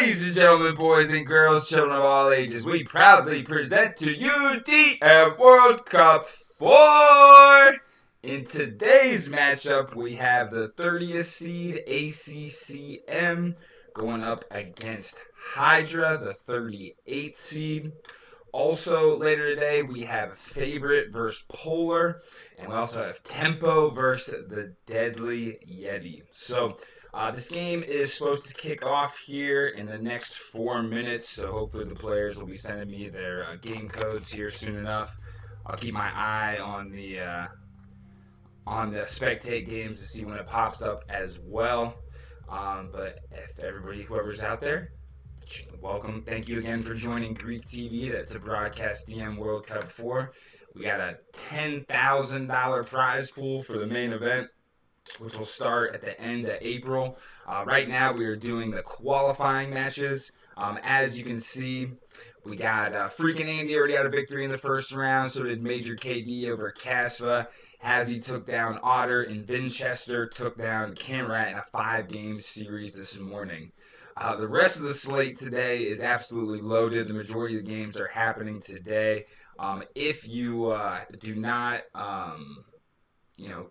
Ladies and gentlemen, boys and girls, children of all ages, we proudly present to you DM World Cup 4! In today's matchup, we have the 30th seed ACCM going up against Hydra, the 38th seed. Also, later today, we have Favorite versus Polar, and we also have Tempo versus the Deadly Yeti. So, this game is supposed to kick off here in the next 4 minutes, so hopefully the players will be sending me their game codes here soon enough. I'll keep my eye on the spectate games to see when it pops up as well. But if everybody, whoever's out there, welcome. Thank you again for joining Greek TV to broadcast DM World Cup 4. We got a $10,000 prize pool for the main event, which will start at the end of April. Right now, we are doing the qualifying matches. As you can see, we got Freaking Andy already had a victory in the first round. So did Major KD over Casva. Hazzy took down Otter, and Vinchester took down Camrat in a 5-game series this morning. The rest of the slate today is absolutely loaded. The majority of the games are happening today. If you do not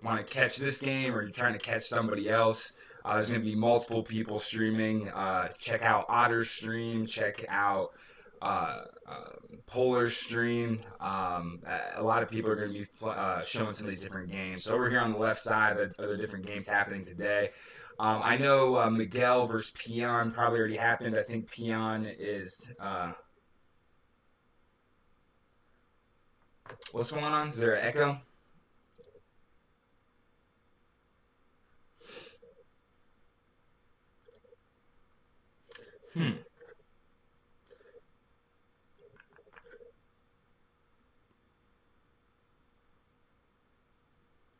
want to catch this game, or you're trying to catch somebody else, there's going to be multiple people streaming. Check out Otter's stream. Check out Polar's stream. A lot of people are going to be showing some of these different games. So over here on the left side are the different games happening today. I know Miguel versus Peon probably already happened. I think Peon is... what's going on? Is there an echo?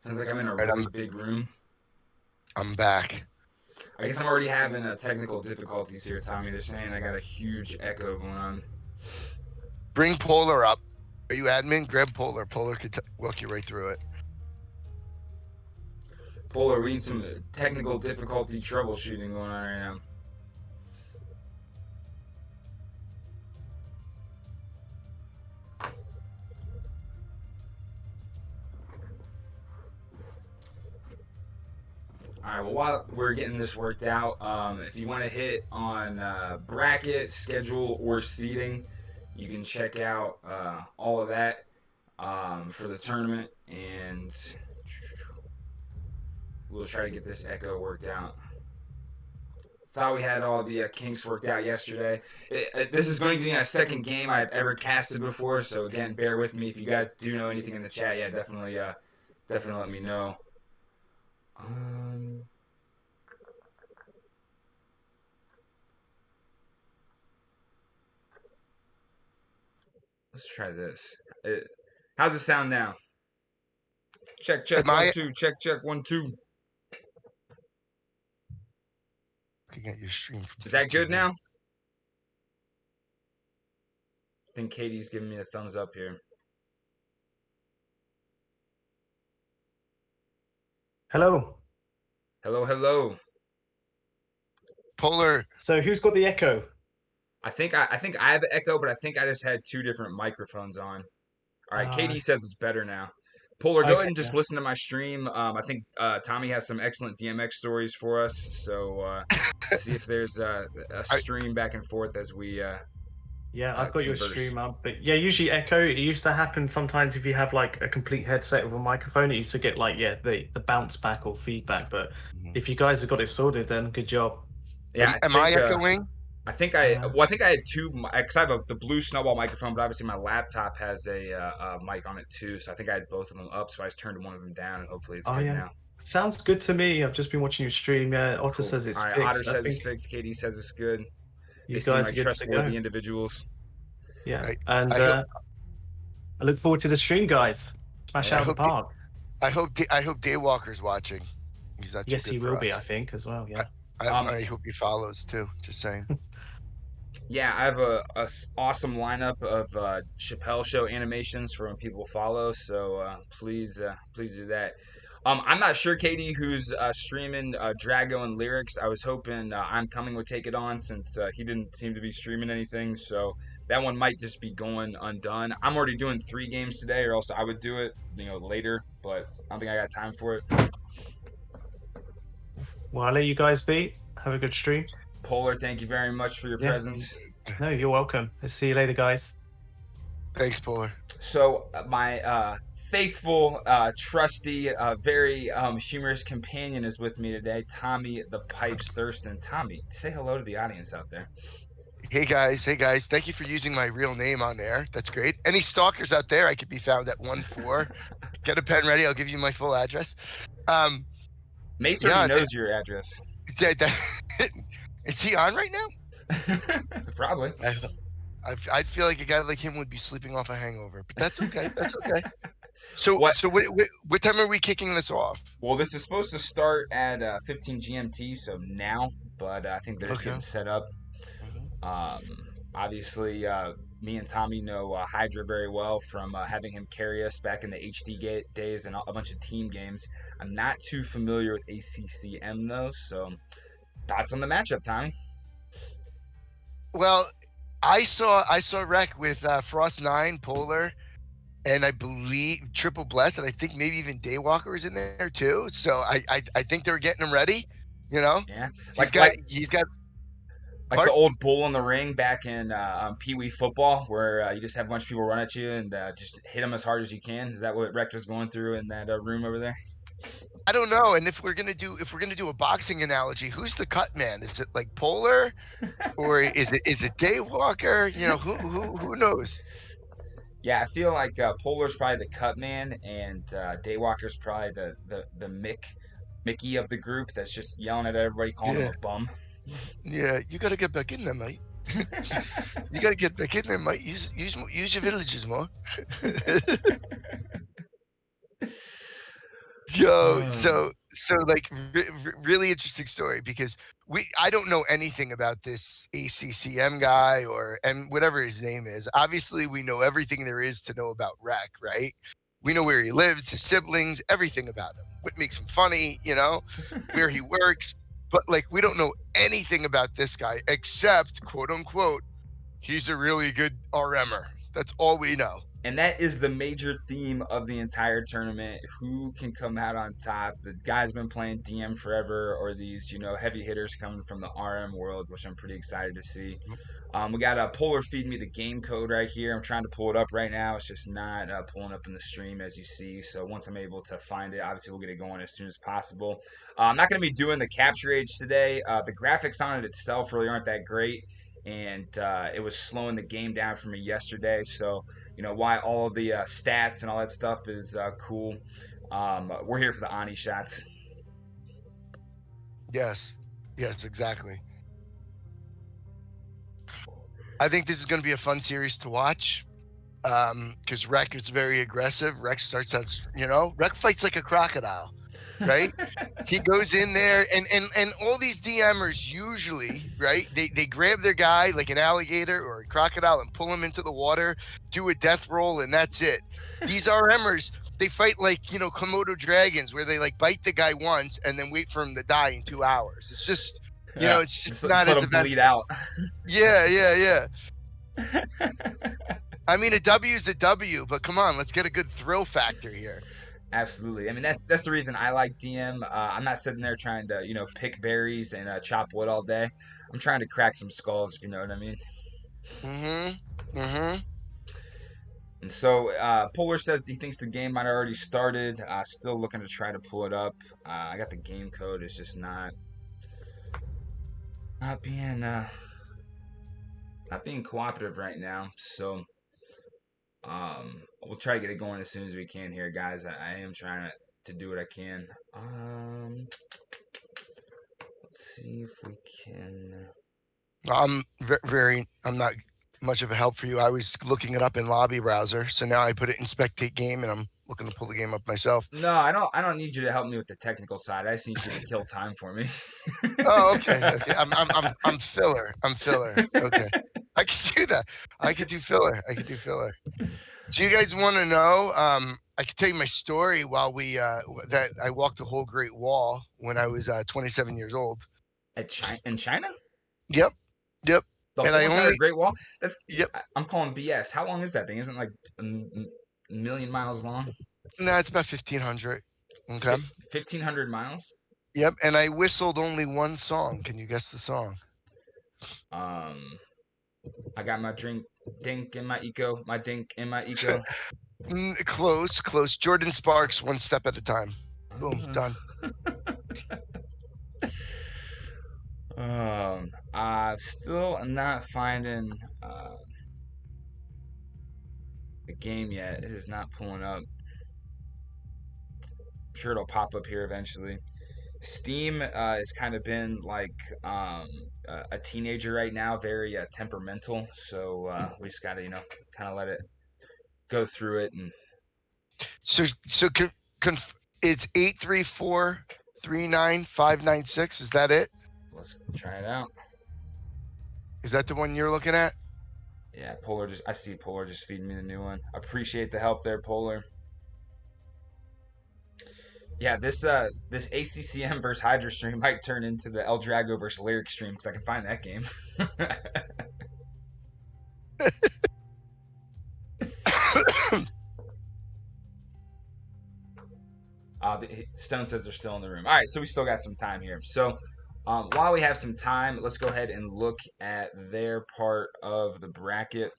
Sounds like I'm in a really big room. I'm back. I guess I'm already having technical difficulties here, Tommy. They're saying I got a huge echo going on. Bring Polar up. Are you admin? Grab Polar. Polar could walk you right through it. Polar, we need some technical difficulty troubleshooting going on right now. All right, well, while we're getting this worked out, if you want to hit on bracket, schedule, or seating, you can check out all of that for the tournament, and we'll try to get this echo worked out. Thought we had all the kinks worked out yesterday. This is going to be my second game I've ever casted before, so again, bear with me. If you guys do know anything in the chat, yeah, definitely let me know. Let's try this. How's it sound now? Check, 1 2. Check, 1 2. Looking at your stream. Is that good now? I think Katie's giving me a thumbs up here. Hello. Hello. Polar. So who's got the echo? I think I have the echo, but I think I just had 2 different microphones on. All right, Katie says it's better now. Polar, go ahead and just listen to my stream. I think Tommy has some excellent DMX stories for us, so see if there's a stream back and forth as we. Yeah, I've got your stream up, but yeah, usually echo. It used to happen sometimes if you have like a complete headset with a microphone. It used to get like the bounce back or feedback. But if you guys have got it sorted, then good job. Yeah, am I echoing? I think I had 2, because I have the blue snowball microphone, but obviously my laptop has a mic on it too, so I think I had both of them up, so I just turned one of them down, and hopefully it's good now. Sounds good to me. I've just been watching your stream. Yeah, Otter says it's fixed. Otter says it's fixed. Katie says it's good. You guys seem like trustworthy individuals. Yeah, and I look forward to the stream, guys. Smash out the park. I hope Daywalker's watching. He's not. Yes, he will be. I think as well. Yeah. I hope he follows too. Just saying. Yeah, I have a awesome lineup of Chappelle Show animations for when people follow. So please do that. I'm not sure, Katie, who's streaming Drago and Lyrics. I was hoping I'm Coming would take it on since he didn't seem to be streaming anything. So that one might just be going undone. I'm already doing 3 games today, or else I would do it, later. But I don't think I got time for it. Well, I'll let you guys be. Have a good stream. Polar, thank you very much for your presence. No, you're welcome. I'll see you later, guys. Thanks, Polar. So my faithful, trusty, very humorous companion is with me today, Tommy the Pipes Thurston. Tommy, say hello to the audience out there. Hey guys. Thank you for using my real name on there. That's great. Any stalkers out there, I could be found at 1-4. Get a pen ready. I'll give you my full address. Mace already knows your address. Is he on right now? Probably. I feel like a guy like him would be sleeping off a hangover, but that's okay. That's okay. So what time are we kicking this off? Well, this is supposed to start at 15 GMT, so now, but I think they're just getting set up. Obviously, me and Tommy know Hydra very well from having him carry us back in the HD days and a bunch of team games. I'm not too familiar with ACCM though, so thoughts on the matchup, Tommy? Well, I saw Rec with Frost 9, Polar, and I believe Triple Bless, and I think maybe even Daywalker is in there too. So I think they're getting him ready. Yeah, he's got like the old bull in the ring back in Pee Wee football, where you just have a bunch of people run at you and just hit them as hard as you can. Is that what Rector's going through in that room over there? I don't know. And if we're gonna do a boxing analogy, who's the cut man? Is it like Polar, or is it Daywalker? Who knows? Yeah, I feel like Polar's probably the cut man, and Daywalker's probably the Mickey of the group that's just yelling at everybody, calling him a bum. Yeah, you gotta get back in there, mate. You gotta get back in there, mate. Use your villages more. So like really interesting story, because I don't know anything about this ACCM guy and whatever his name is. Obviously, we know everything there is to know about Rec, right? We know where he lives, his siblings, everything about him. What makes him funny, where he works. But like, we don't know anything about this guy except, quote unquote, he's a really good RMer. That's all we know. And that is the major theme of the entire tournament. Who can come out on top? The guy's been playing DM forever, or these, heavy hitters coming from the RM world, which I'm pretty excited to see. We got a Polar feeding me the game code right here. I'm trying to pull it up right now. It's just not pulling up in the stream, as you see. So once I'm able to find it, obviously we'll get it going as soon as possible. I'm not going to be doing the capture age today. The graphics on it itself really aren't that great, and it was slowing the game down for me yesterday. So why all the stats and all that stuff is cool. We're here for the Ani shots. Yes, exactly. I think this is going to be a fun series to watch, because Rec is very aggressive. Rec starts out, Rec fights like a crocodile, right? He goes in there, and all these DMers usually, right, they grab their guy like an alligator or a crocodile and pull him into the water, do a death roll, and that's it. These RMers, they fight like, Komodo dragons, where they like bite the guy once and then wait for him to die in 2 hours. It's just, it's just not as eventful. Bleed out. Yeah. I mean, a W is a W, but come on, let's get a good thrill factor here. Absolutely. I mean, that's the reason I like DM. I'm not sitting there trying to, pick berries and chop wood all day. I'm trying to crack some skulls, if you know what I mean. And so Polar says he thinks the game might have already started. Still looking to try to pull it up. I got the game code. It's just not being cooperative right now. So we'll try to get it going as soon as we can here, guys. I am trying to do what I can. Let's see if we can. I'm not much of a help for you. I was looking it up in lobby browser, so now I put it in spectate game, and I'm looking to pull the game up myself. No, I don't need you to help me with the technical side. I just need you to kill time for me. Oh, okay. I'm filler. Okay, I can do that. I could do filler. Do you guys want to know? I can tell you my story while we that I walked the whole Great Wall when I was 27 years old. In China? Yep. The and whole entire Great Wall? Yep. I'm calling BS. How long is that thing? Isn't it like a million miles long? No, it's about 1,500. Okay. 1,500 miles? Yep. And I whistled only one song. Can you guess the song? I got my dink in my eco, my dink in my eco. Close. Jordan Sparks, One Step at a Time. Boom, done. Still not finding the game yet. It is not pulling up. I'm sure it'll pop up here eventually. Steam has kind of been like a teenager right now, very temperamental. So we just gotta, kind of let it go through it. And so it's 834-39596. Is that it? Let's try it out. Is that the one you're looking at? Yeah, I see Polar just feeding me the new one. Appreciate the help there, Polar. Yeah, this ACCM versus Hydra stream might turn into the El Drago versus Lyric stream because I can find that game. Stone says they're still in the room. All right, so we still got some time here. So while we have some time, let's go ahead and look at their part of the bracket.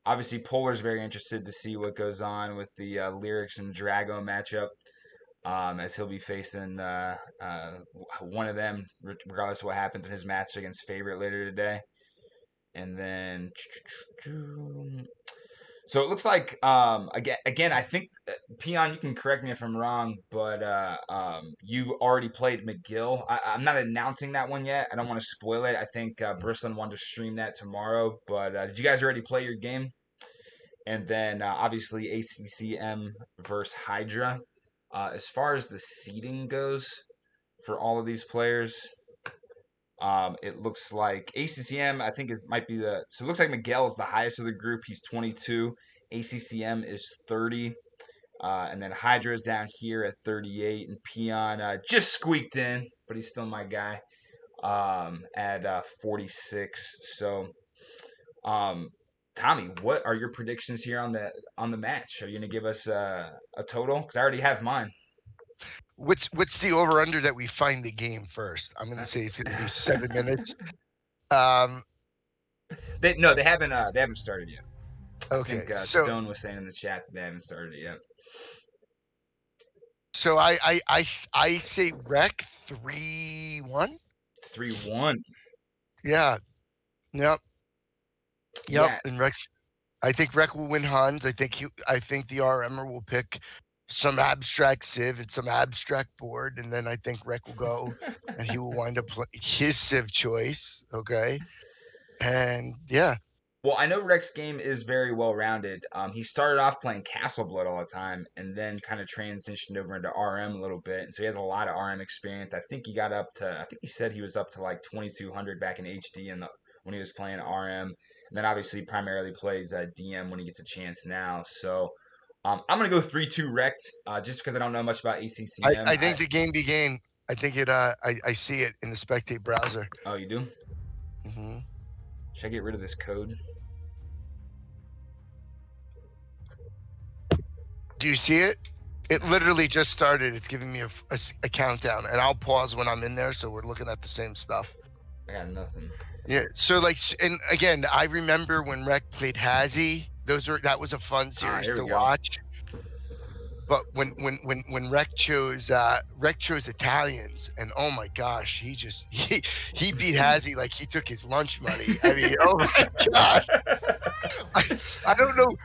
Obviously, Polar's very interested to see what goes on with the Lyrics and Drago matchup, as he'll be facing one of them, regardless of what happens in his match against Favorite later today. And then, so it looks like again, I think Peon, you can correct me if I'm wrong, but you already played McGill. I'm not announcing that one yet. I don't want to spoil it. I think Brooklyn wanted to stream that tomorrow. But did you guys already play your game? And then obviously ACCM versus Hydra. As far as the seeding goes for all of these players, it looks like ACCM, I think, might be so it looks like Miguel is the highest of the group. He's 22. ACCM is 30. And then Hydra is down here at 38. And Peon just squeaked in, but he's still my guy at 46. So, Tommy, what are your predictions here on the match? Are you going to give us a total? Because I already have mine. What's the over under that we find the game first? I'm going to say it's going to be 7 minutes. They haven't started yet. Okay. I think Stone was saying in the chat that they haven't started it yet. So I say Rec 3-1. 3-1. Yeah. Yep. Yeah. And I think Rec will win Hans. I think the RMer will pick some abstract Civ and some abstract board, and then I think Rec will go and he will wind up his Civ choice. Okay. And yeah. Well, I know Rec's game is very well rounded. He started off playing Castle Blood all the time, and then kind of transitioned over into RM a little bit. And so he has a lot of RM experience. I think he said he was up to like 2,200 back in HD when he was playing RM. And then obviously primarily plays DM when he gets a chance now. So I'm gonna go 3-2 Rect, just because I don't know much about ACCM. I think the game began. I think it. I see it in the Spectate browser. Oh, you do? Mm-hmm. Should I get rid of this code? Do you see it? It literally just started. It's giving me a countdown, and I'll pause when I'm in there, so we're looking at the same stuff. I got nothing. Yeah. So and again, I remember when Rec played Hazy. That was a fun series to watch. But when Rec chose Italians, and oh my gosh, he beat Hazy like he took his lunch money. I mean, oh my gosh. I don't know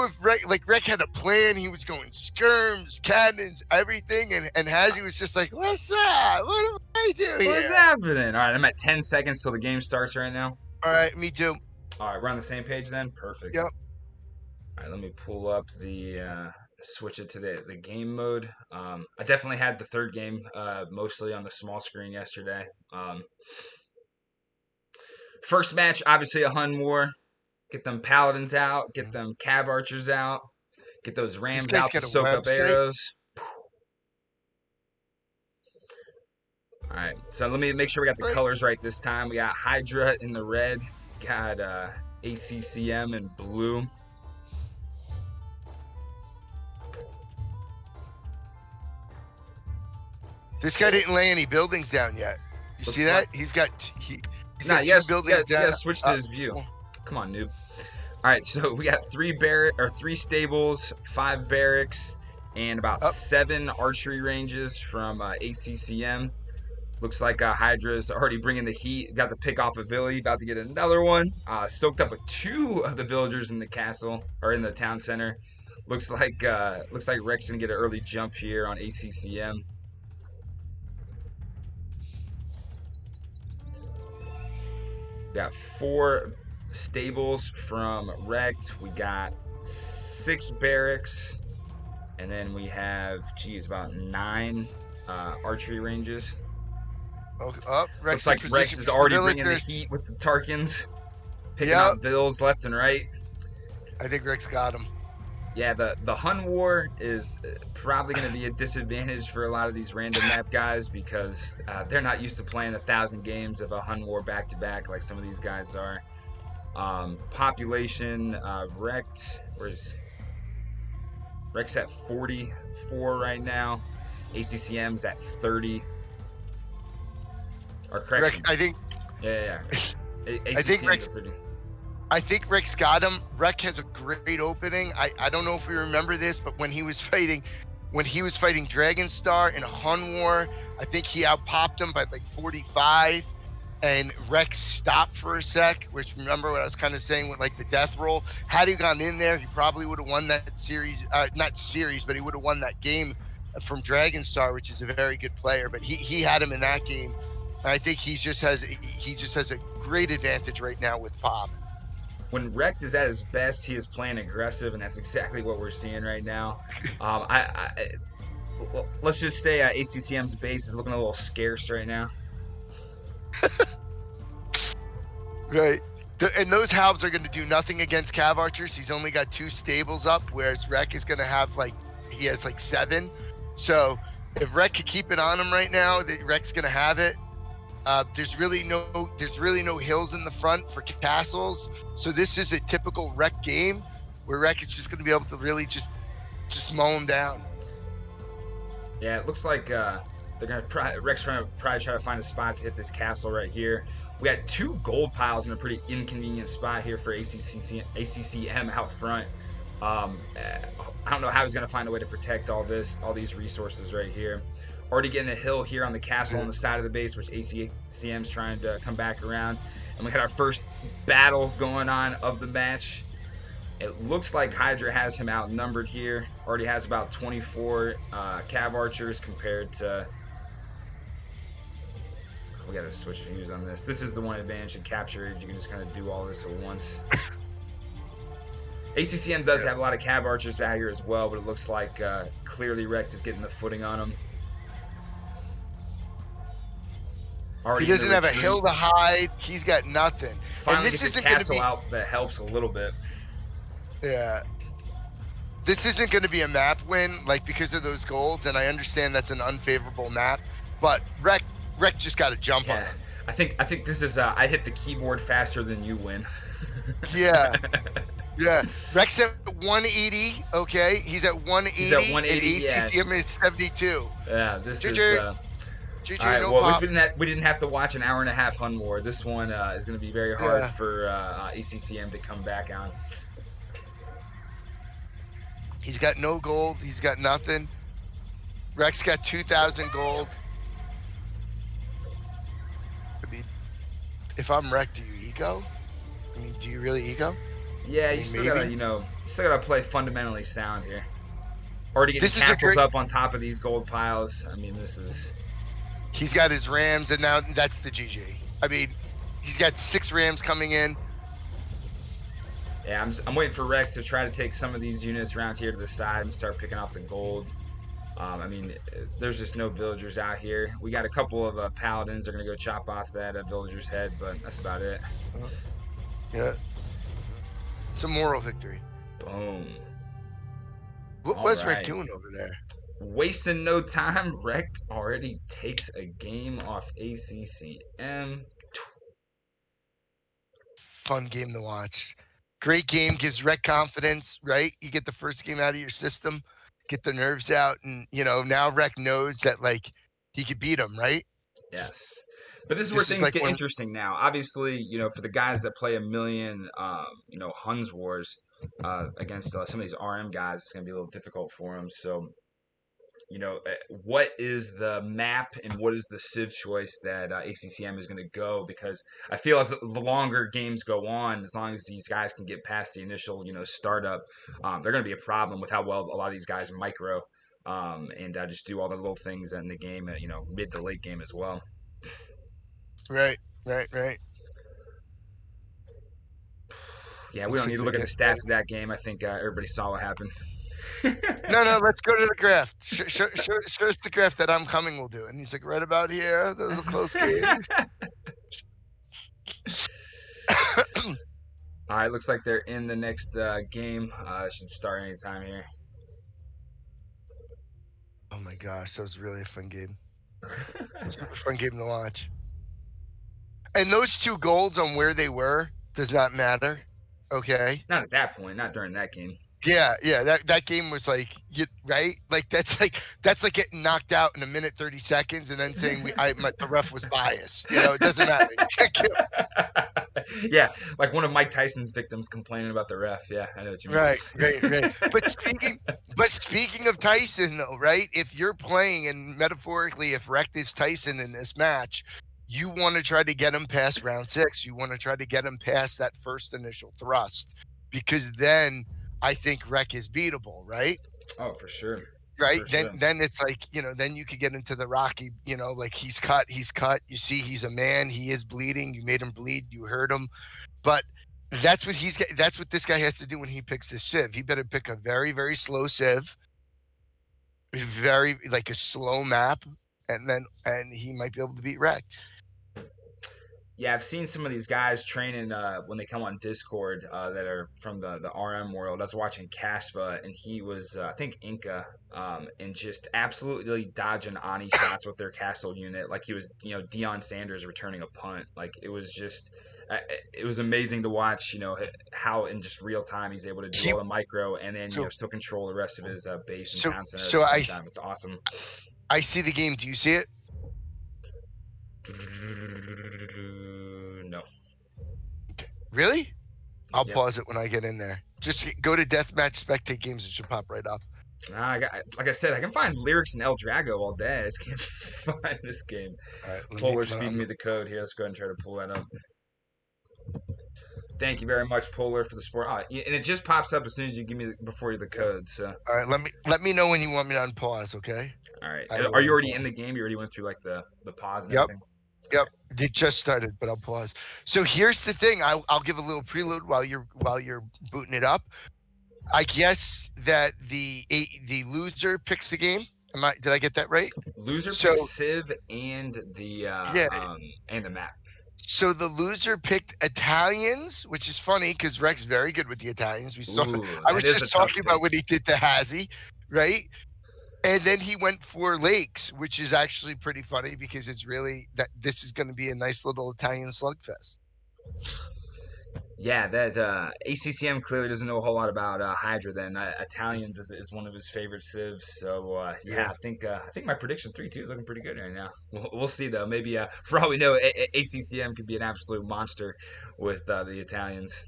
if Rec had a plan. He was going skirms, cannons, everything, and Hazy was just like, "What's up? What am I doing here? What's happening?" All right, I'm at 10 seconds till the game starts right now. All right, me too. All right, we're on the same page then? Perfect. Yep. All right, let me pull up the switch it to the game mode. I definitely had the third game mostly on the small screen yesterday. First match, obviously a Hun war. Get them paladins out, get them cav archers out, get those This rams guy's out to got a soak up website. arrows. All right, so let me make sure we got the colors right this time. We got Hydra in the red, got ACCM in blue. This guy didn't lay any buildings down yet. You see that? He's got two buildings down. You gotta switch to his view. Come on, noob. All right, so we got 3 stables, 5 barracks, and about 7 archery ranges from ACCM. Looks like Hydra's already bringing the heat. Got the pick off of Billy, about to get another one. Soaked up with 2 of the villagers in the castle or in the town center. Looks like Rex gonna get an early jump here on ACCM. We got 4 stables from Wrecked. We got 6 barracks, and then we have about 9 archery ranges. Rex Looks like Rex is already bringing the heat with the Tarkins, picking up vills left and right. I think Rex got him. Yeah, the Hun War is probably going to be a disadvantage for a lot of these random map guys because they're not used to playing 1,000 games of a Hun War back-to-back like some of these guys are. Population, Wrecked, where's Rex at 44 right now. ACCM's at 30. Or correction. I think. Yeah. I think Rex. 30. I think Rex got him. Rex has a great opening. I don't know if we remember this, but when he was fighting Dragonstar in a Hun War, I think he outpopped him by like 45, and Rex stopped for a sec. Which, remember what I was kind of saying with like the death roll. Had he gone in there, he probably would have won that series. Not series, but he would have won that game from Dragonstar, which is a very good player. But he had him in that game. And I think he just has a great advantage right now with Pop. When Wrecked is at his best, he is playing aggressive, and that's exactly what we're seeing right now. Let's just say ACCM's base is looking a little scarce right now. Right. And those halves are going to do nothing against Cav Archers. He's only got 2 stables up, whereas Rek is going to have he has 7. So if Rek can keep it on him right now, Rek's going to have it. There's really no hills in the front for castles, so this is a typical Rek game where Rek is just going to be able to really just mow him down. Yeah, it looks like Rek's trying to probably try to find a spot to hit this castle right here. We got 2 gold piles in a pretty inconvenient spot here for ACCM out front. I don't know how he's going to find a way to protect all these resources right here. Already getting a hill here on the castle on the side of the base, which ACCM's trying to come back around. And we had our first battle going on of the match. It looks like Hydra has him outnumbered here. Already has about 24 cav archers compared to... We gotta switch views on this. This is the one advantage in capture. You can just kind of do all this at once. ACCM does have a lot of cav archers out here as well, but it looks like clearly Wrecked is getting the footing on him. He doesn't have a hill to hide. He's got nothing. Finally, and this isn't going to be out. That helps a little bit. Yeah. This isn't going to be a map win, because of those golds, and I understand that's an unfavorable map. But Rek just got to jump on him. I think this is I hit the keyboard faster than you win. Yeah. Yeah. Rek's at 180. Okay, he's at 180. He's at 180. And ACCM is 72. Yeah. This is. GG, all right, no well, pop. at least we didn't have to watch an hour and a half Hun War. This one is going to be very hard for ACCM to come back on. He's got no gold. He's got nothing. Rek's got 2,000 gold. I mean, if I'm Rek, do you eco? I mean, do you really eco? Yeah, you still gotta play fundamentally sound here. Already getting castles up on top of these gold piles. I mean, this is. He's got his Rams, and now that's the GG. I mean, He's got 6 Rams coming in. Yeah, I'm waiting for Rec to try to take some of these units around here to the side and start picking off the gold. I mean, there's just no villagers out here. We got a couple of paladins. They're gonna go chop off that villager's head, but that's about it. Yeah. It's a moral victory. Boom. What's Rick doing over there? Wasting no time. Wrecked already takes a game off ACCM. Fun game to watch. Great game, gives Rec confidence, right? You get the first game out of your system, get the nerves out, and now Rec knows that like he could beat him, right? Yes. But this is where things get interesting now. Obviously, for the guys that play a million, Huns Wars against some of these RM guys, it's going to be a little difficult for them. So, what is the map and what is the Civ choice that ACCM is going to go? Because I feel as the longer games go on, as long as these guys can get past the initial, startup, they're going to be a problem with how well a lot of these guys micro and just do all the little things in the game, mid to late game as well. Right. Yeah, we don't need to look at the stats of that game. I think everybody saw what happened. No, let's go to the graph. Show us the graph that I'm coming will do. And he's like, right about here. That was a close game. All right, looks like they're in the next game. Should start anytime here. Oh my gosh, that was really a fun game. Super fun game to watch. And those 2 golds on where they were does not matter. Okay. Not at that point. Not during that game. Yeah. That game was like, right? Like that's like getting knocked out in a minute 30 seconds and then saying the ref was biased. It doesn't matter. Yeah, like one of Mike Tyson's victims complaining about the ref. Yeah, I know what you mean. Right. But speaking of Tyson, though, right? If you're playing, and metaphorically, if Wrecked is Tyson in this match, you want to try to get him past round 6. You want to try to get him past that first initial thrust, because then I think Wreck is beatable, right? Oh, for sure. Right. Then it's like, then you could get into the Rocky, like he's cut. You see, he's a man. He is bleeding. You made him bleed. You hurt him. But that's what this guy has to do when he picks this Civ. He better pick a very, very slow Civ, very like a slow map, and he might be able to beat Wreck. Yeah, I've seen some of these guys training when they come on Discord that are from the RM world. I was watching Caspa, and he was, I think, Inca, and just absolutely dodging Ani shots with their castle unit. Like he was, Deion Sanders returning a punt. Like it was just, it was amazing to watch, how in just real time he's able to do all the micro and then, still control the rest of his base and town center at the same time. It's awesome. I see the game. Do you see it? No. Really? I'll pause it when I get in there. Just go to Deathmatch Spectate Games. It should pop right up. Like I said, I can find lyrics in El Drago all day. I just can't find this game. All right, Polar's feeding me the code here. Let's go ahead and try to pull that up. Thank you very much, Polar, for the support. And it just pops up as soon as you give me before the code. So. All right, let me know when you want me to unpause. Okay. All right. Are you already in the game? You already went through like the pause and everything? Yep. It just started, but I'll pause. So here's the thing. I'll give a little prelude while you're booting it up. I guess that the loser picks the game. Did I get that right? Loser picks Civ and the and the map. So the loser picked Italians, which is funny because Rex very good with the Italians. We saw. I was just talking about what he did to Hazy, right? And then he went for Lakes, which is actually pretty funny because it's really that this is going to be a nice little Italian slugfest. Yeah, that ACCM clearly doesn't know a whole lot about Hydra. Then Italians is one of his favorite civs. So I think my prediction 3-2 is looking pretty good right now. We'll see though. Maybe for all we know, ACCM could be an absolute monster with the Italians.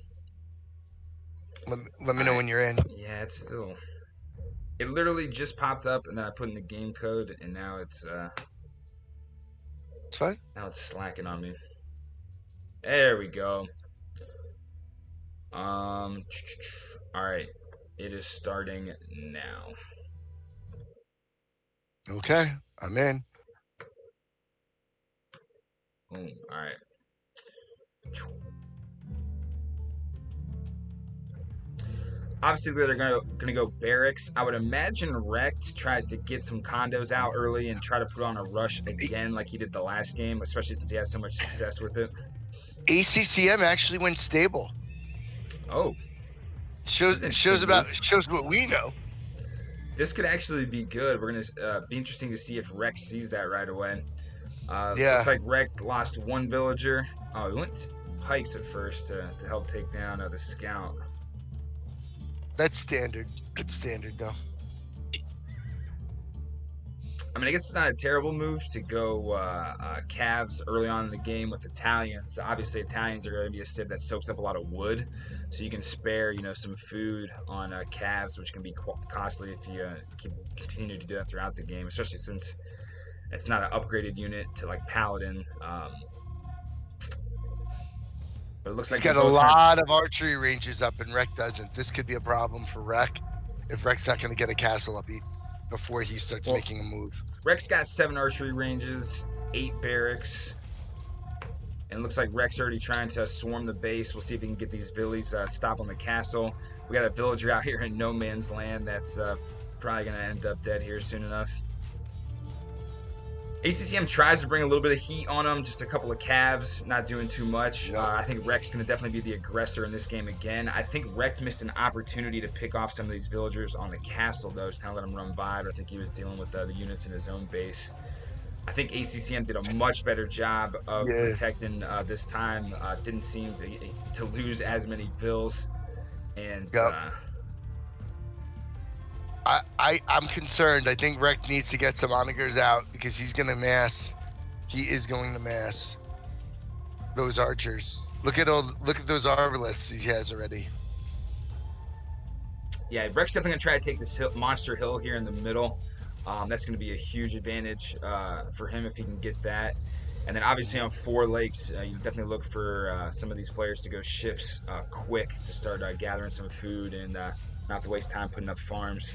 Let me know when you're in. Yeah, it's still. It literally just popped up, and then I put in the game code, and now it's. It's fine. Now it's slacking on me. There we go. All right, it is starting now. Okay, I'm in. Boom. All right. Obviously, they're gonna go barracks. I would imagine Rex tries to get some condos out early and try to put on a rush again, like he did the last game, especially since he has so much success with it. ACCM actually went stable. Oh, shows what we know. This could actually be good. We're gonna be interesting to see if Rex sees that right away. Yeah. Looks like Rex lost one villager. Oh, he went pikes at first to help take down the scout. That's standard. That's standard, though. I mean, I guess it's not a terrible move to go Cavs early on in the game with Italians. Obviously, Italians are going to be a civ that soaks up a lot of wood, so you can spare, some food on Cavs, which can be costly if you continue to do that throughout the game, especially since it's not an upgraded unit to like Paladin. But it looks He's like got a lot of archery ranges up, and Rek doesn't. This could be a problem for Rek if Rek's not going to get a castle up before he starts making a move. Rek's got 7 archery ranges, 8 barracks, and it looks like Rek's already trying to swarm the base. We'll see if he can get these villies stop on the castle. We got a villager out here in no man's land that's probably going to end up dead here soon enough. ACCM tries to bring a little bit of heat on him, just a couple of calves, not doing too much. Yep. I think Rek's going to definitely be the aggressor in this game again. I think Rek missed an opportunity to pick off some of these villagers on the castle, though, so kind of let him run by, but I think he was dealing with the units in his own base. I think ACCM did a much better job of protecting this time. Didn't seem to lose as many vills. And I'm concerned. I think Rek needs to get some onagers out because he's going to mass. He is going to mass those archers. Look at those arbalists he has already. Yeah, Rek's definitely going to try to take this monster hill here in the middle. That's going to be a huge advantage for him if he can get that. And then obviously on 4 lakes, you definitely look for some of these players to go ships quick to start gathering some food and not to waste time putting up farms.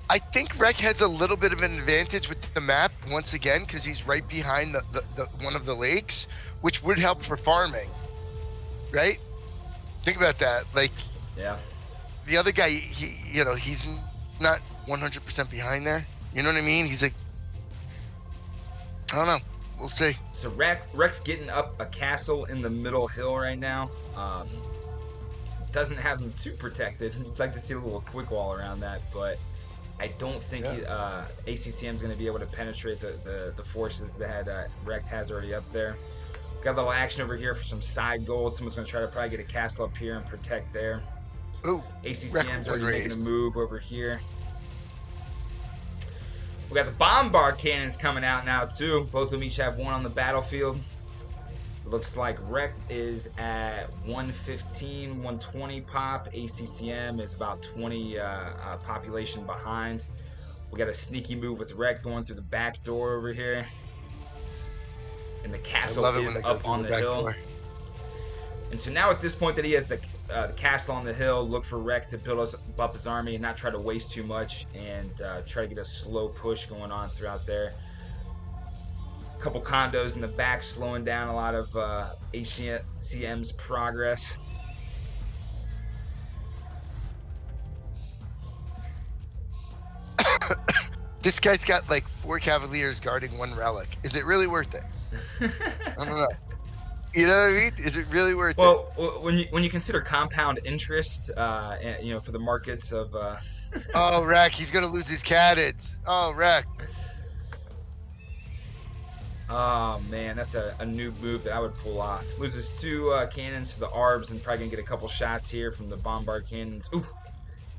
I think Rek has a little bit of an advantage with the map once again because he's right behind the one of the lakes, which would help for farming, right? Think about that. Like, yeah, the other guy, he's not 100% behind there. You know what I mean? He's like, I don't know. We'll see. So Rek's getting up a castle in the middle hill right now. Doesn't have him too protected. I'd like to see a little quick wall around that, but I don't think ACCM is going to be able to penetrate the forces that Rek has already up there. Got a little action over here for some side gold. Someone's going to try to probably get a castle up here and protect there. Ooh, ACCM's already making a move over here. We got the bombard cannons coming out now too. Both of them each have 1 on the battlefield. Looks like Rek is at 115, 120 pop. ACCM is about 20 population behind. We got a sneaky move with Rek going through the back door over here. And the castle is up on the hill. Door. And so now at this point that he has the castle on the hill, look for Rek to build up his army and not try to waste too much and try to get a slow push going on throughout there. Couple condos in the back slowing down a lot of ACCM's progress. This guy's got like 4 cavaliers guarding 1 relic. Is it really worth it? I don't know. You know what I mean? Is it really worth it? Well, when you consider compound interest, for the markets of. Oh, Rek, he's gonna lose his cannons. Oh, Rek. Oh man, that's a new move that I would pull off. Loses 2 cannons to the Arbs and probably gonna get a couple shots here from the bombard cannons. Ooh,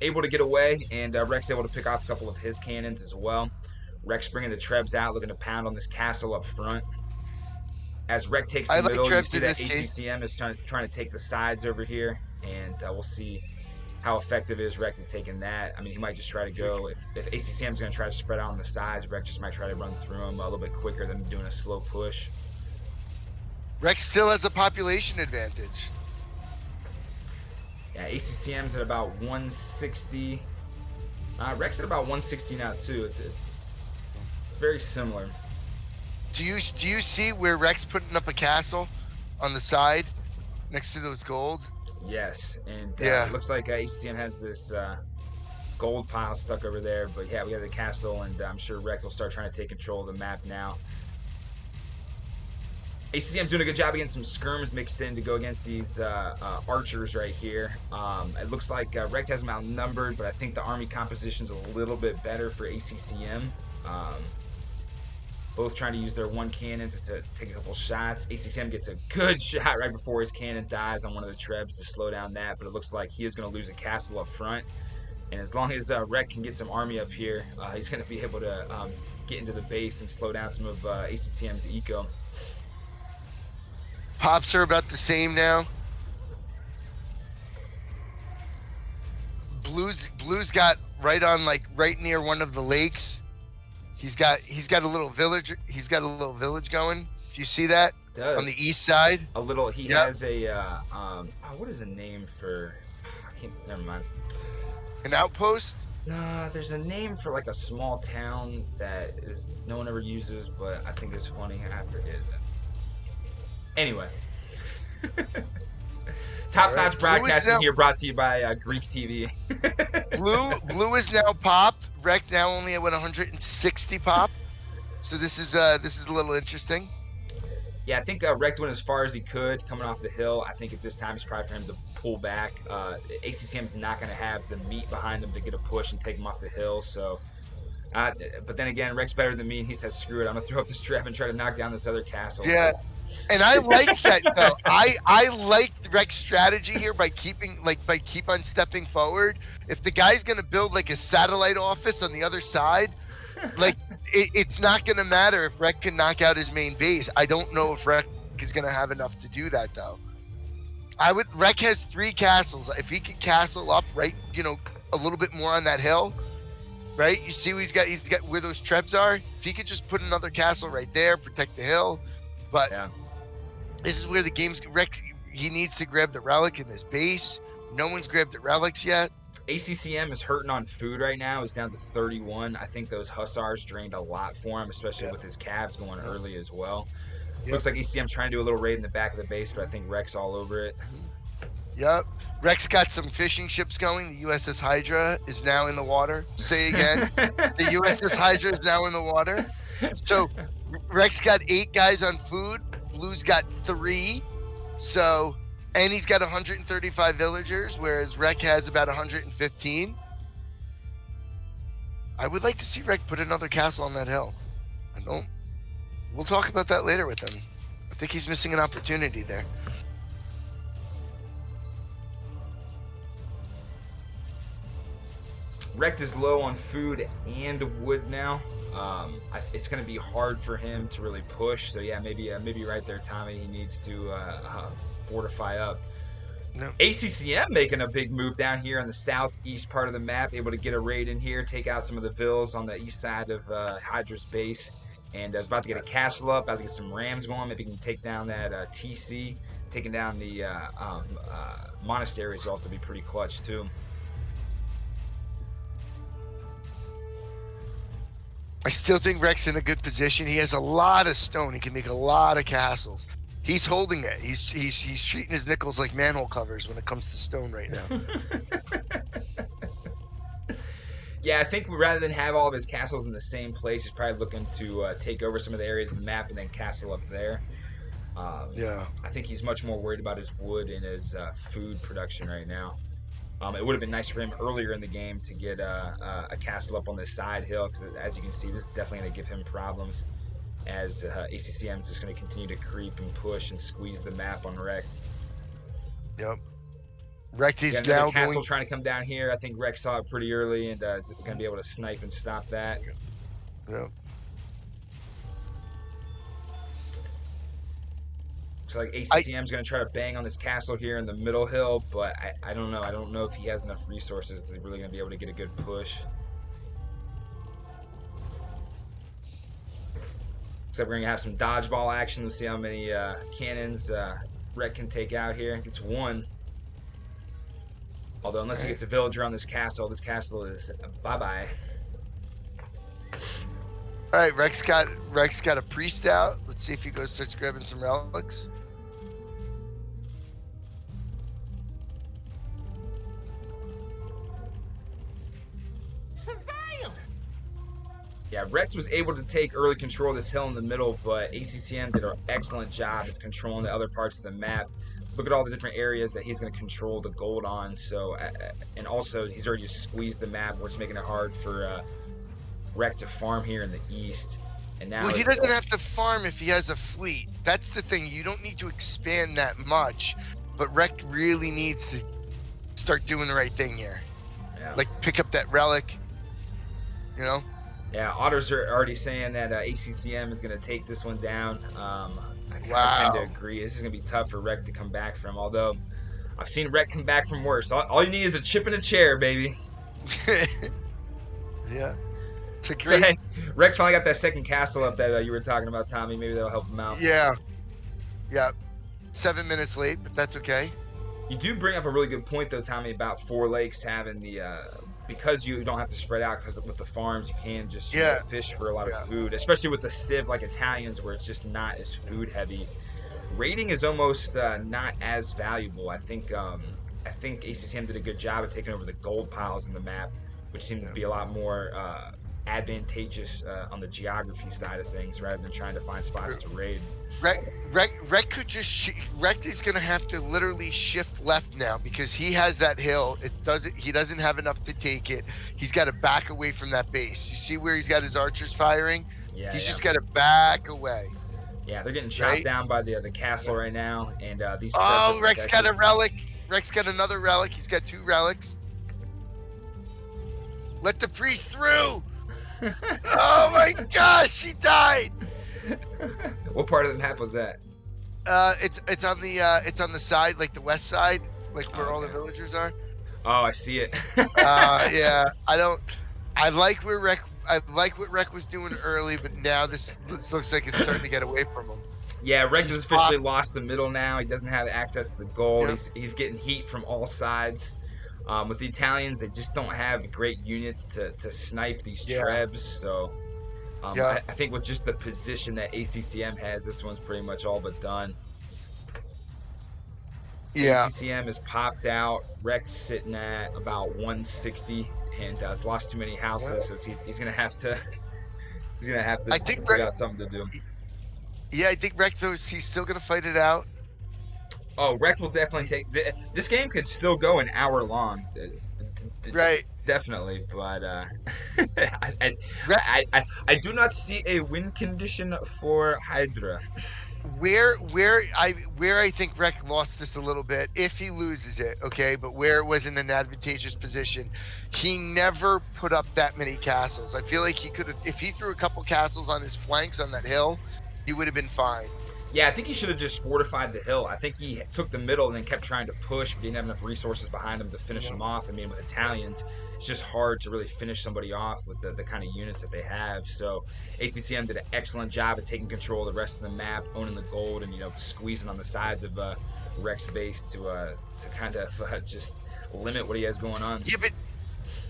able to get away, and Rek's able to pick off a couple of his cannons as well. Rek's bringing the Trebs out, looking to pound on this castle up front. As Rek takes the middle, you see that ACCM is trying to take the sides over here, and we'll see how effective is Rek at taking that. I mean, he might just try to go, if ACCM is going to try to spread out on the sides, Rek just might try to run through him a little bit quicker than doing a slow push. Rek still has a population advantage. Yeah, ACCM's at about 160. Rek's at about 160 now too. It's very similar. Do you see where Rek's putting up a castle on the side next to those golds? Yes, and Yeah. it looks like ACCM has this gold pile stuck over there. But yeah, we have the castle, and I'm sure Rex will start trying to take control of the map now. ACCM's doing a good job of getting some skirms mixed in to go against these archers right here. It looks like Rex has them outnumbered, but I think the army composition's a little bit better for ACCM. Both trying to use their one cannon to take a couple shots. ACCM gets a good shot right before his cannon dies on one of the trebs to slow down that, but it looks like he is going to lose a castle up front. And as long as Rek can get some army up here, he's going to be able to get into the base and slow down some of ACCM's eco. Pops are about the same now. Blue's got right near one of the lakes. He's got a little village. He's got a little village going. Do you see that? Does. On the east side? A little. He has a what is the name for? I can't. Never mind. An outpost? No, there's a name for like a small town that is no one ever uses, but I think it's funny. I forget it. Anyway. Top-notch broadcasting here, brought to you by Greek TV. Blue is now popped. Rek now only at 160 pop. So this is a little interesting. Yeah, I think Rek went as far as he could coming off the hill. I think at this time it's probably for him to pull back. ACCM's not going to have the meat behind him to get a push and take him off the hill. So, but then again, Rek's better than me, and he said, "Screw it, I'm gonna throw up this trap and try to knock down this other castle." Yeah. And I like that though. I like Rek's strategy here by keep on stepping forward. If the guy's gonna build like a satellite office on the other side, like it's not gonna matter if Rek can knock out his main base. I don't know if Rek is gonna have enough to do that though. Rek has 3 castles. If he could castle up right, a little bit more on that hill, right? You see he's got where those trebs are. If he could just put another castle right there, protect the hill, but. Yeah. This is where the game's Rex. He needs to grab the relic in this base. No one's grabbed the relics yet. ACCM is hurting on food right now. He's down to 31. I think those hussars drained a lot for him, especially with his calves going early as well. Looks like ACCM's trying to do a little raid in the back of the base, but I think Rek's all over it. Yep. Rek's got some fishing ships going. The USS Hydra is now in the water. Say again. The USS Hydra is now in the water. So Rek's got 8 guys on food. Blue's got 3, so, and he's got 135 villagers, whereas Rek has about 115. I would like to see Rek put another castle on that hill. We'll talk about that later with him. I think he's missing an opportunity there. Rek is low on food and wood now. It's going to be hard for him to really push. So yeah, maybe right there, Tommy. He needs to fortify up. No. ACCM making a big move down here on the southeast part of the map, able to get a raid in here, take out some of the vills on the east side of Hydra's base, and is about to get a castle up, about to get some rams going. Maybe he can take down that TC, taking down the monasteries will also be pretty clutch too. I still think Rek's in a good position. He has a lot of stone. He can make a lot of castles. He's holding it. He's treating his nickels like manhole covers when it comes to stone right now. Yeah, I think rather than have all of his castles in the same place, he's probably looking to take over some of the areas of the map and then castle up there. Yeah. I think he's much more worried about his wood and his food production right now. It would have been nice for him earlier in the game to get a castle up on this side hill, because as you can see, this is definitely going to give him problems as ACCM is just going to continue to creep and push and squeeze the map on Rekt. Yep. Rekt is now castle trying to come down here. I think Rekt saw it pretty early and is going to be able to snipe and stop that. Yep. Looks like ACCM is going to try to bang on this castle here in the middle hill, but I don't know. I don't know if he has enough resources to really going to be able to get a good push. Except we're going to have some dodgeball action. Let's see how many cannons Rekt can take out here. Gets 1. Although unless he gets a villager on this castle is bye-bye. All right, Rek's got a priest out. Let's see if he starts grabbing some relics. Yeah, Rex was able to take early control of this hill in the middle, but ACCM did an excellent job of controlling the other parts of the map. Look at all the different areas that he's going to control the gold on. So, and also he's already just squeezed the map, where it's making it hard for Rex to farm here in the east. And now he doesn't have to farm if he has a fleet. That's the thing. You don't need to expand that much, but Rex really needs to start doing the right thing here. Yeah. Like pick up that relic, you know? Yeah, Otters are already saying that ACCM is going to take this one down. I tend to agree. This is going to be tough for Rec to come back from, although I've seen Rec come back from worse. All you need is a chip and a chair, baby. Yeah. So, hey, Rec finally got that second castle up that you were talking about, Tommy. Maybe that'll help him out. Yeah. Yeah. 7 minutes late, but that's okay. You do bring up a really good point, though, Tommy, about Four Lakes having the because you don't have to spread out, because with the farms you can just fish for a lot of food, especially with the Civ like Italians, where it's just not as food heavy. Raiding is almost not as valuable. I think ACCM did a good job of taking over the gold piles in the map, which seemed to be a lot more advantageous on the geography side of things, rather than trying to find spots to raid. Rec could just Rec is gonna have to literally shift left now, because he has that hill. He doesn't have enough to take it. He's got to back away from that base. You see where he's got his archers firing? Yeah. He's just got to back away. Yeah, they're getting chopped down by the castle right now, and these. Oh, Rex got a relic. Rex got another relic. He's got 2 relics. Let the priest through. Oh my gosh, he died. What part of the map was that? It's on the side, like the west side, like where all the villagers are. Oh, I see it. Yeah, I like what Rec was doing early, but now this looks like it's starting to get away from him. Yeah, Rex has officially lost the middle now. He doesn't have access to the gold. Yep. He's getting heat from all sides. With the Italians, they just don't have great units to snipe these trebs. So I think with just the position that ACCM has, this one's pretty much all but done. Yeah. ACCM is popped out. Rex sitting at about 160 and has lost too many houses, so he's gonna have to I think figure out something to do. Yeah, I think Rex, though, he's still gonna fight it out. Oh, Rex will definitely take this game could still go an hour long. Right. Definitely, but I do not see a win condition for Hydra. Where I think Rec lost this a little bit, if he loses it, okay, but where it was in an advantageous position, he never put up that many castles. I feel like he could have, if he threw a couple castles on his flanks on that hill, he would have been fine. Yeah, I think he should have just fortified the hill. I think he took the middle and then kept trying to push, but he didn't have enough resources behind him to finish him off. I mean, with Italians, it's just hard to really finish somebody off with the kind of units that they have. So ACCM did an excellent job at taking control of the rest of the map, owning the gold, and squeezing on the sides of Rex base to kind of just limit what he has going on. Yeah,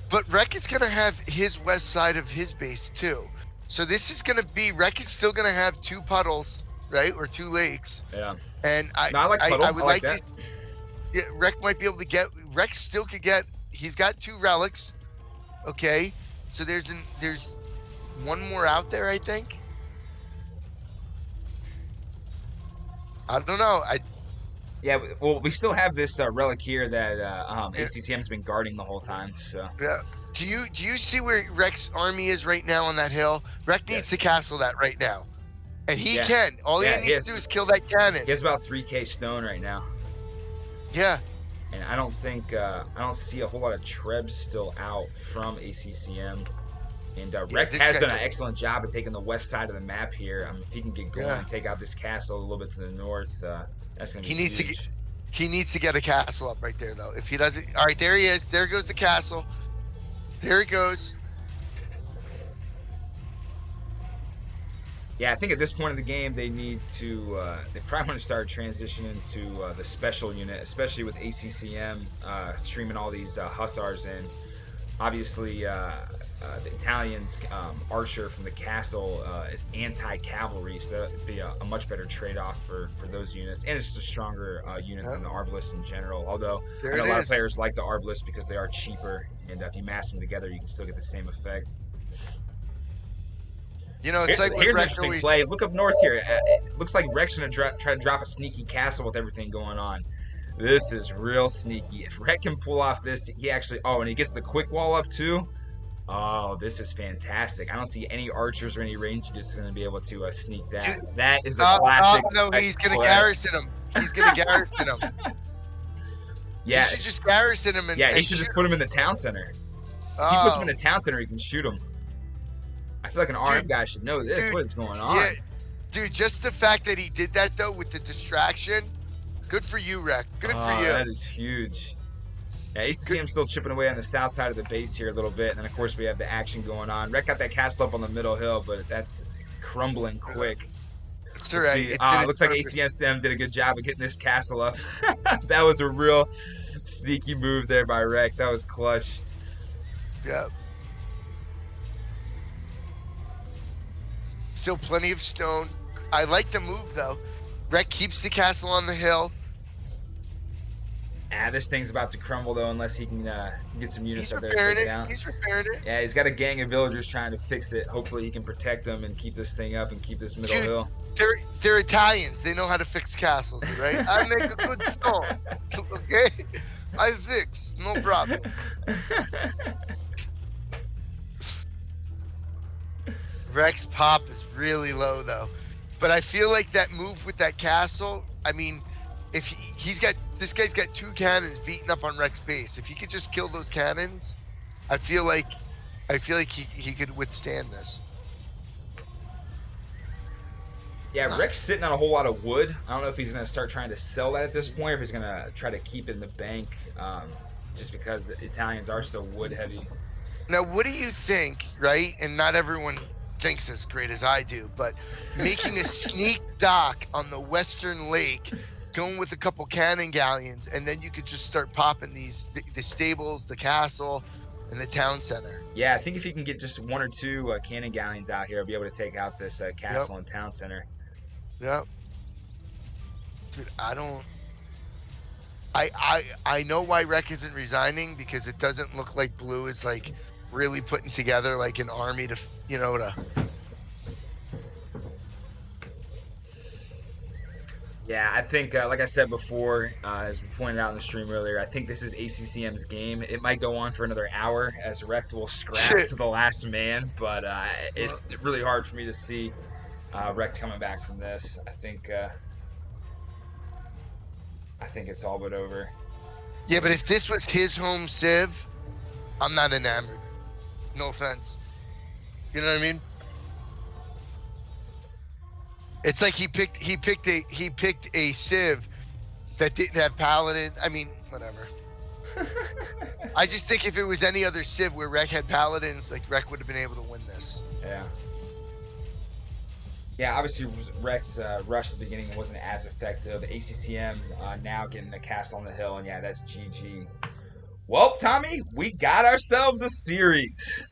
but Rec is going to have his west side of his base too. So this is going to be, Rec is still going to have 2 puddles, right, or 2 lakes. Yeah. And I would like that. Yeah, Rec might be able to get. Rec still could get. He's got 2 relics. Okay, so there's one more out there, I think. I don't know. Yeah, well, we still have this relic here that ACCM's been guarding the whole time. So yeah. Do you see where Rec's army is right now on that hill? Rec needs to castle that right now. And he can. All he needs to do is kill that cannon. He has about 3k stone right now. Yeah. And I don't see a whole lot of trebs still out from ACCM. And Rec has done an excellent job of taking the west side of the map here. If he can get going and take out this castle a little bit to the north, that's going to be huge. He needs to get a castle up right there, though. If he doesn't... All right, there he is. There goes the castle. There he goes. Yeah, I think at this point in the game, they need to, they probably want to start transitioning to the special unit, especially with ACCM streaming all these hussars in. Obviously, the Italians, archer from the castle is anti-cavalry, so that would be a much better trade-off for those units. And it's just a stronger unit than the Arbalist in general, although I know a lot of players like the Arbalist because they are cheaper, and if you mass them together, you can still get the same effect. You know, it's like what Here's an Rec interesting always. play. Look up north here. It looks like Rex gonna try to drop a sneaky castle with everything going on. This is real sneaky. If Rec can pull off this, he actually. Oh, and he gets the quick wall up too. Oh, this is fantastic. I don't see any archers or any rangers going to be able to sneak that. That is a classic. No, he's going to garrison him. He's going to garrison him. Yeah. He should just garrison him. He should just put him in the town center. If he puts him in the town center, he can shoot him. I feel like an RM guy should know this. What is going on? Yeah, dude, just the fact that he did that, though, with the distraction, good for you, Rec. Good for you. That is huge. Yeah, ACCM still chipping away on the south side of the base here a little bit, and then of course we have the action going on. Rec got that castle up on the middle hill, but that's crumbling quick. It's all right. Looks like ACCM did a good job of getting this castle up. That was a real sneaky move there by Rec. That was clutch. Yep. Still plenty of stone. I like the move though. Rec keeps the castle on the hill. This thing's about to crumble though, unless he can get some units up there to take it down. He's repairing it. Yeah, he's got a gang of villagers trying to fix it. Hopefully, he can protect them and keep this thing up and keep this middle hill. They're Italians. They know how to fix castles, right? I make a good stone. Okay, I fix, no problem. Rex pop is really low though, but I feel like that move with that castle. I mean, if this guy's got 2 cannons beating up on Rex base. If he could just kill those cannons, I feel like he could withstand this. Yeah, Rex sitting on a whole lot of wood. I don't know if he's going to start trying to sell that at this point, or if he's going to try to keep it in the bank, just because the Italians are so wood heavy. Now, what do you think, right? And not everyone thinks as great as I do, but making a sneak dock on the western lake, going with a couple cannon galleons, and then you could just start popping the stables, the castle, and the town center. Yeah, I think if you can get just 1 or 2 cannon galleons out here, I'll be able to take out this castle and town center. Yep. Dude, I know why Rec isn't resigning, because it doesn't look like Blue is like really putting together like an army to. Yeah, I think, like I said before, as we pointed out in the stream earlier, I think this is ACCM's game. It might go on for another hour as Rect will scrap to the last man, but it's really hard for me to see Rect coming back from this. I think it's all but over. Yeah, but if this was his home civ, I'm not enamored. No offense. You know what I mean? It's like he picked a civ that didn't have paladin. I mean, whatever. I just think if it was any other civ where Rec had paladins, like Rec would have been able to win this. Yeah. Yeah, obviously Rec's rush at the beginning wasn't as effective. ACCM now getting the castle on the hill, and yeah, that's GG. Well, Tommy, we got ourselves a series.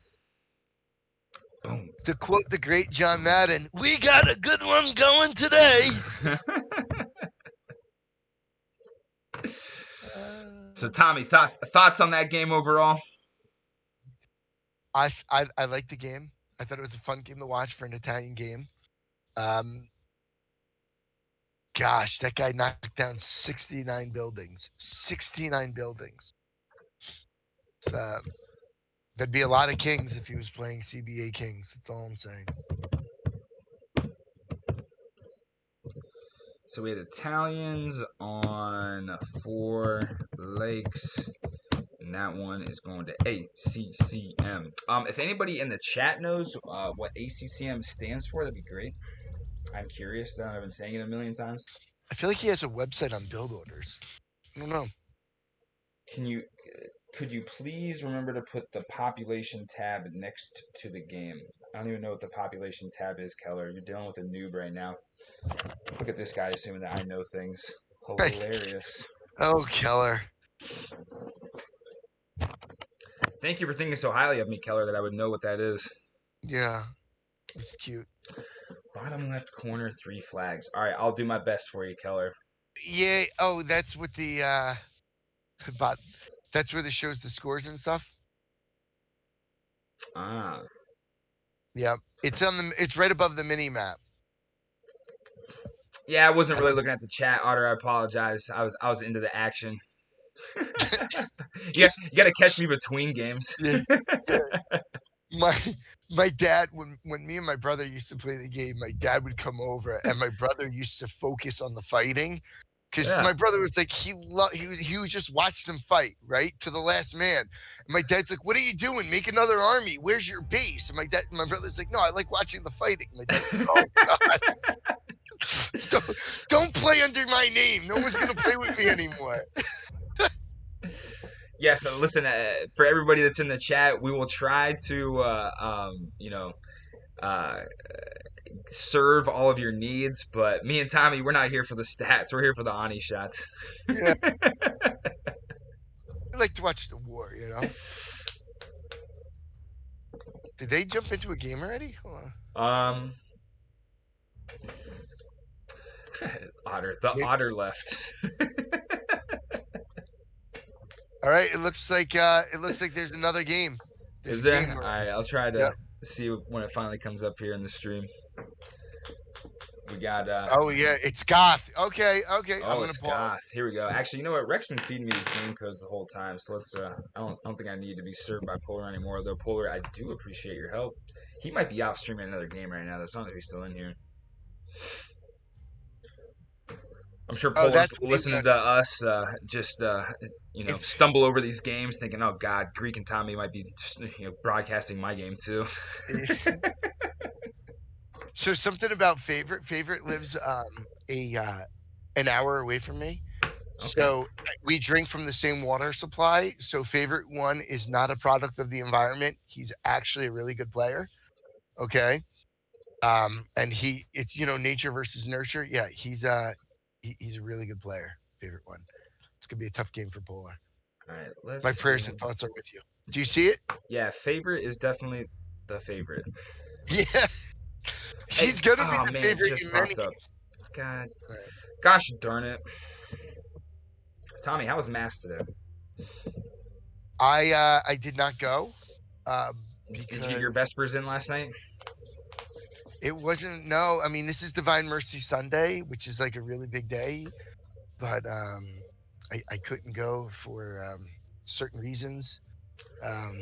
Boom. To quote the great John Madden, we got a good one going today. So, Tommy, thoughts on that game overall? I liked the game. I thought it was a fun game to watch for an Italian game. Gosh, that guy knocked down 69 buildings. 69 buildings. There'd be a lot of kings if he was playing CBA Kings. That's all I'm saying. So we had Italians on 4 lakes, and that one is going to ACCM. If anybody in the chat knows what ACCM stands for, that'd be great. I'm curious. I've been saying it a million times. I feel like he has a website on build orders. I don't know. Could you please remember to put the population tab next to the game? I don't even know what the population tab is, Keller. You're dealing with a noob right now. Look at this guy assuming that I know things. Hilarious. Oh, Keller. Thank you for thinking so highly of me, Keller, that I would know what that is. Yeah. It's cute. Bottom left corner, 3 flags. All right, I'll do my best for you, Keller. Yeah. Oh, that's with the that's where it shows the scores and stuff. Ah. Yeah, it's right above the mini map. Yeah, I wasn't really looking at the chat, Otter. I apologize. I was into the action. You got to catch me between games. Yeah. My dad, when me and my brother used to play the game, my dad would come over and my brother used to focus on the fighting, because my brother was like, he would just watch them fight, right, to the last man. And my dad's like, what are you doing? Make another army. Where's your base? And my brother's like, no, I like watching the fighting. My dad's like, oh God. don't play under my name. No one's gonna play with me anymore. Yeah, so listen, for everybody that's in the chat, we will try to, serve all of your needs. But me and Tommy, we're not here for the stats. We're here for the Ani shots. Yeah. I like to watch the war, Did they jump into a game already? Hold on. Otter left. All right, it looks like there's another game. Is there? All right, I'll try to see when it finally comes up here in the stream. We got. Oh yeah, it's Goth. Okay. Oh, I'm gonna it's pause. Goth. Here we go. Actually, you know what? Rex been feeding me these game codes the whole time, so let's. I don't think I need to be served by Polar anymore. Though Polar, I do appreciate your help. He might be off streaming another game right now. As long as he's still in here. I'm sure Polar's listening to us stumble over these games thinking, oh, God, Greek and Tommy might be broadcasting my game too. So something about Favorite. Favorite lives an hour away from me. Okay. So we drink from the same water supply. So Favorite one is not a product of the environment. He's actually a really good player. Okay. And it's nature versus nurture. Yeah, he's a really good player. Favorite one. It's gonna be a tough game for Polar. All right, my prayers and thoughts are with you. Do you see it? Yeah, Favorite is definitely the favorite. Yeah, he's gonna be the favorite in many games. God, gosh darn it, Tommy, how was Mass today? I did not go. Did you get your Vespers in last night? It wasn't. No, I mean, this is Divine Mercy Sunday, which is like a really big day, but I couldn't go for certain reasons. I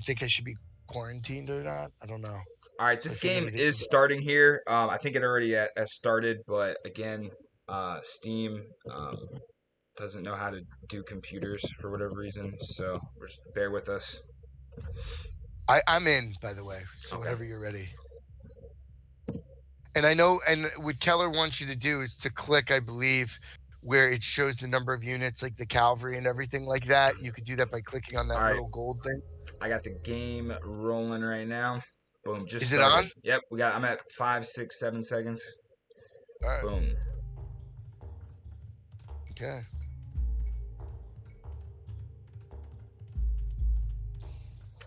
think I should be quarantined or not. I don't know. All right, this game is starting here. I think it already has started, but again, Steam doesn't know how to do computers for whatever reason, so just bear with us. I'm in, by the way, so whenever you're ready. And I know, and what Keller wants you to do is to click, I believe, where it shows the number of units, like the cavalry and everything like that. You could do that by clicking on that little gold thing. I got the game rolling right now. Boom, just started. Is it on? Yep, I'm at 5, 6, 7 seconds. All right. Boom. Okay.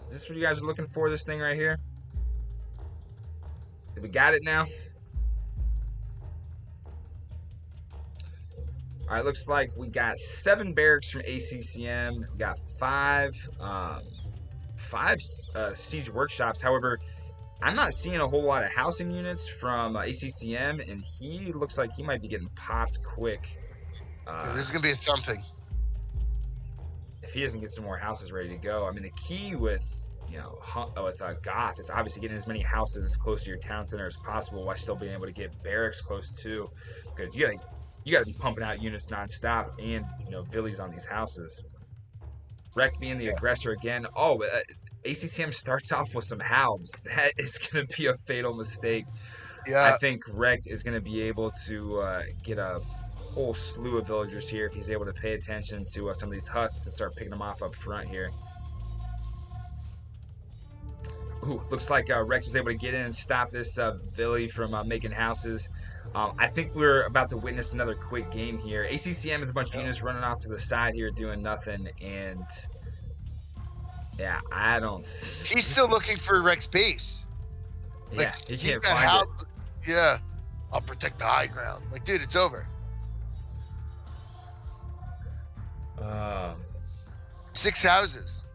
Is this what you guys are looking for, this thing right here? We got it now? All right, looks like we got 7 barracks from ACCM. We got 5 siege workshops. However, I'm not seeing a whole lot of housing units from ACCM, and he looks like he might be getting popped quick. This is going to be a thumping. If he doesn't get some more houses ready to go. I mean, the key with Goth is obviously getting as many houses as close to your town center as possible while still being able to get barracks close too, because you gotta be pumping out units nonstop and villies on these houses. Rec being the aggressor again. ACCM starts off with some halves. That is gonna be a fatal mistake. Yeah, I think Rec is gonna be able to get a whole slew of villagers here if he's able to pay attention to some of these husks and start picking them off up front here. Ooh, looks like Rex was able to get in and stop this Villy from making houses. I think we're about to witness another quick game here. ACCM is a bunch of units running off to the side here doing nothing, and yeah, I don't. He's still looking for Rex base. Yeah, he can't find it. Yeah, I'll protect the high ground. Like, dude, it's over. 6 houses.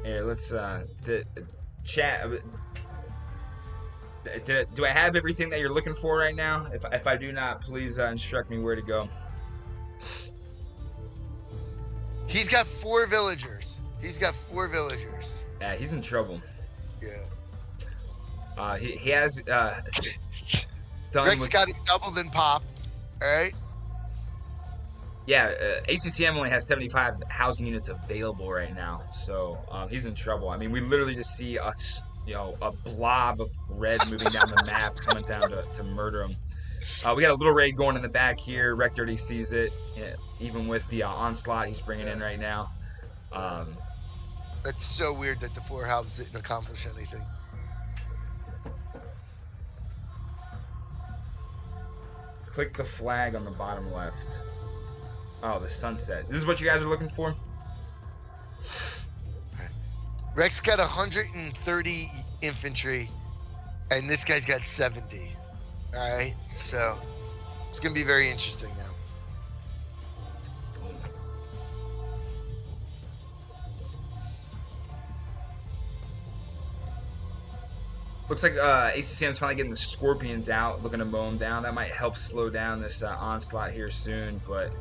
Here, let's chat. Do I have everything that you're looking for right now? If I do not, please instruct me where to go. He's got 4 villagers. Yeah, he's in trouble. Yeah. He has done Rex with, got him doubled in pop. All right. yeah, ACCM only has 75 housing units available right now, so he's in trouble. I mean, we literally just see a blob of red moving down the map, coming down to murder him. We got a little raid going in the back here. Rector already sees it, even with the onslaught he's bringing in right now. That's so weird that the 4 houses didn't accomplish anything. Click the flag on the bottom left. Oh, the sunset. This is what you guys are looking for? Rex got 130 infantry, and this guy's got 70. All right, so it's gonna be very interesting now. Looks like ACCM's finally getting the Scorpions out, looking to mow them down. That might help slow down this onslaught here soon, but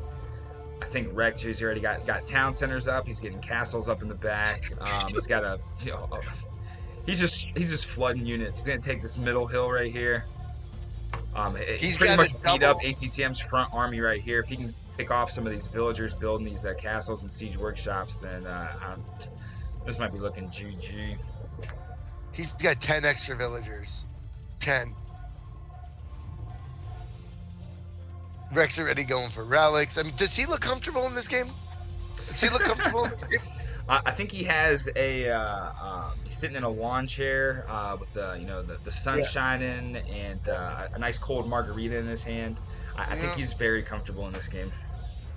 I think Rex here's already got town centers up. He's getting castles up in the back. He's got he's just flooding units. He's gonna take this middle hill right here. He's pretty much beat up ACCM's front army right here. If he can pick off some of these villagers building these castles and siege workshops, then this might be looking GG. He's got 10 extra villagers. 10. Rex already going for relics. I mean, does he look comfortable in this game? I think he has he's sitting in a lawn chair with the sun shining and a nice cold margarita in his hand. I think he's very comfortable in this game.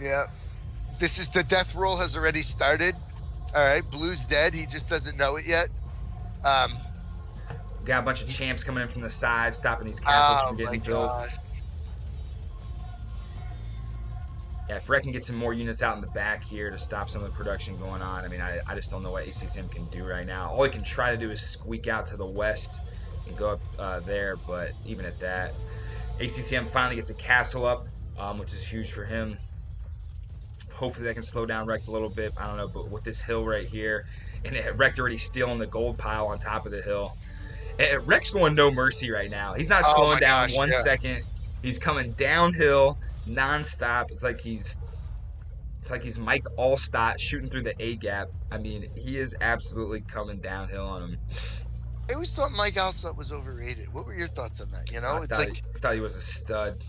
Yeah. This is the death roll has already started. All right, Blue's dead. He just doesn't know it yet. Got a bunch of champs coming in from the side, stopping these castles from getting built. Gosh. Yeah, if Rec can get some more units out in the back here to stop some of the production going on, I mean, I just don't know what ACCM can do right now. All he can try to do is squeak out to the west and go up there, but even at that, ACCM finally gets a castle up, which is huge for him. Hopefully that can slow down Rec a little bit. I don't know, but with this hill right here, and Rec already stealing the gold pile on top of the hill. Rec's going no mercy right now. He's not slowing down 1 second. He's coming downhill nonstop. It's like he's Mike Allstott shooting through the A gap. I mean, he is absolutely coming downhill on him. I always thought Mike Allstott was overrated. What were your thoughts on that? You know, I thought he was a stud.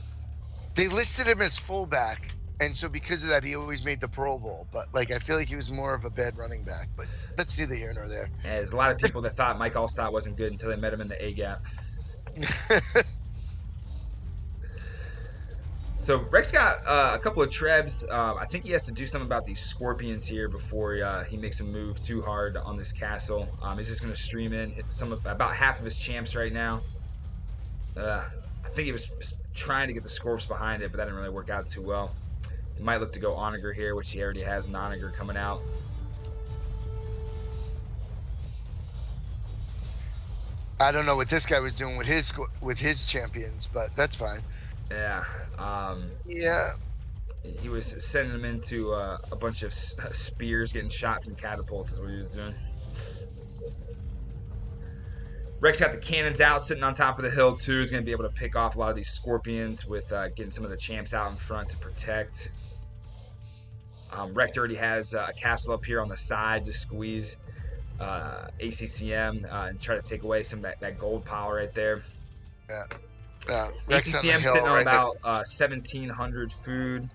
They listed him as fullback, and so because of that, he always made the Pro Bowl. But I feel like he was more of a bad running back. But that's neither here nor there. Yeah, there's a lot of people that thought Mike Allstott wasn't good until they met him in the A gap. So Rex got a couple of trebs. I think he has to do something about these Scorpions here before he makes a move too hard on this castle. He's just going to stream in about half of his champs right now. I think he was trying to get the Scorps behind it, but that didn't really work out too well. He might look to go Onager here, which he already has an Onager coming out. I don't know what this guy was doing with his champions, but that's fine. Yeah. Yeah. He was sending them into a bunch of spears getting shot from catapults is what he was doing. Rex got the cannons out, sitting on top of the hill too. He's going to be able to pick off a lot of these Scorpions with getting some of the champs out in front to protect. Rex already has a castle up here on the side to squeeze ACCM and try to take away some of that gold pile right there. Yeah. ACCM sitting on about 1,700 food.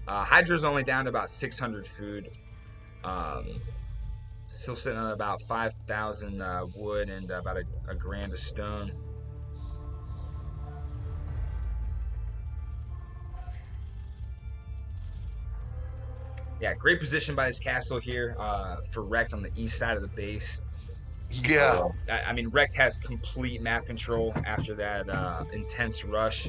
Hydra's only down to about 600 food. Still sitting on about 5,000 wood and about a grand of stone. Yeah, great position by this castle here for Rex on the east side of the base. Yeah. I mean, Rect has complete map control after that intense rush.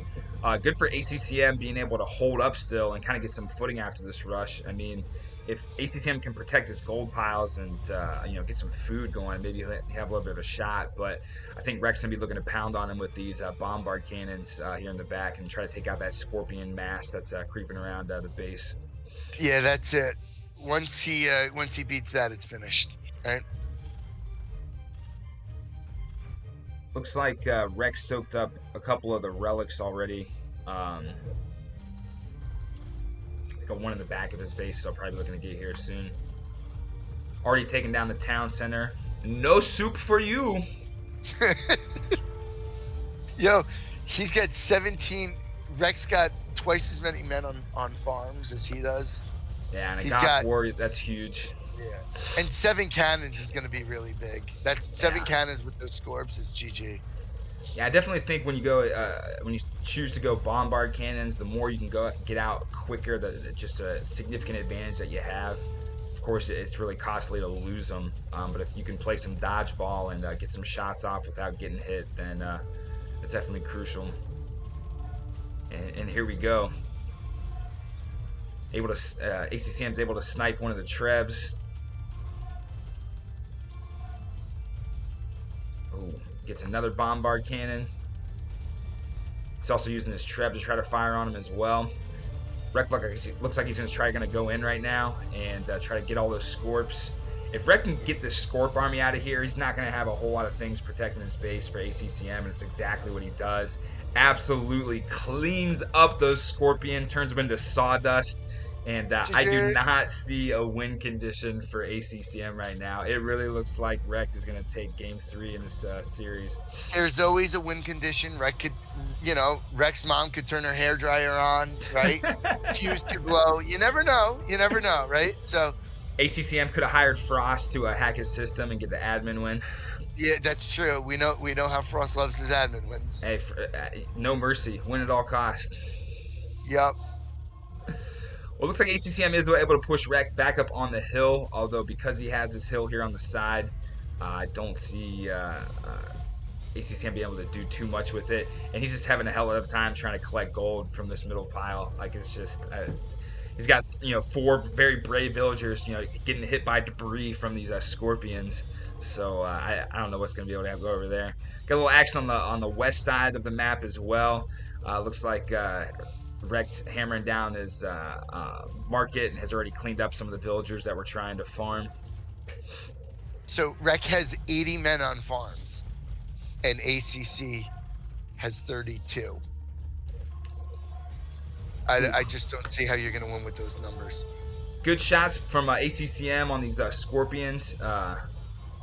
Good for ACCM being able to hold up still and kind of get some footing after this rush. I mean, if ACCM can protect his gold piles and get some food going, maybe he'll have a little bit of a shot. But I think Rec's gonna be looking to pound on him with these bombard cannons here in the back and try to take out that scorpion mass that's creeping around the base. Yeah, that's it. Once he beats that, it's finished. Right. Looks like Rex soaked up a couple of the relics already. Got one in the back of his base, so I'll probably be looking to get here soon. Already taken down the town center. No soup for you. Yo, he's got 17. Rex got twice as many men on farms as he does. Yeah, and he's got war. That's huge. Yeah, and 7 cannons is going to be really big. That's 7 cannons with those scorps is GG. Yeah, I definitely think when you go when you choose to go bombard cannons, the more you can get out quicker. Just a significant advantage that you have. Of course, it's really costly to lose them, but if you can play some dodgeball and get some shots off without getting hit, then it's definitely crucial. And here we go. ACCM's able to snipe one of the trebs. Oh, gets another bombard cannon. He's also using his treb to try to fire on him as well. Rec looks like he's going to go in right now and try to get all those scorps. If Rec can get this scorp army out of here, he's not going to have a whole lot of things protecting his base for ACCM, and it's exactly what he does. Absolutely cleans up those scorpion, turns them into sawdust. And I do not see a win condition for ACCM right now. It really looks like Rect is going to take Game 3 in this series. There's always a win condition. Rect could, Rec's mom could turn her hairdryer on, right? Fuse could blow. You never know. You never know, right? So ACCM could have hired Frost to hack his system and get the admin win. Yeah, that's true. We know how Frost loves his admin wins. Hey, no mercy. Win at all cost. Yep. Well, it looks like ACCM is able to push Rec back up on the hill, although because he has this hill here on the side, I don't see ACCM being able to do too much with it. And he's just having a hell of a time trying to collect gold from this middle pile. Like, it's just... he's got 4 very brave villagers getting hit by debris from these scorpions, so I don't know what's gonna be able to go over there. Got a little action on the west side of the map as well. Looks like Rex hammering down his market and has already cleaned up some of the villagers that were trying to farm. So Rec has 80 men on farms and ACC has 32. I just don't see how you're going to win with those numbers. Good shots from ACCM on these scorpions,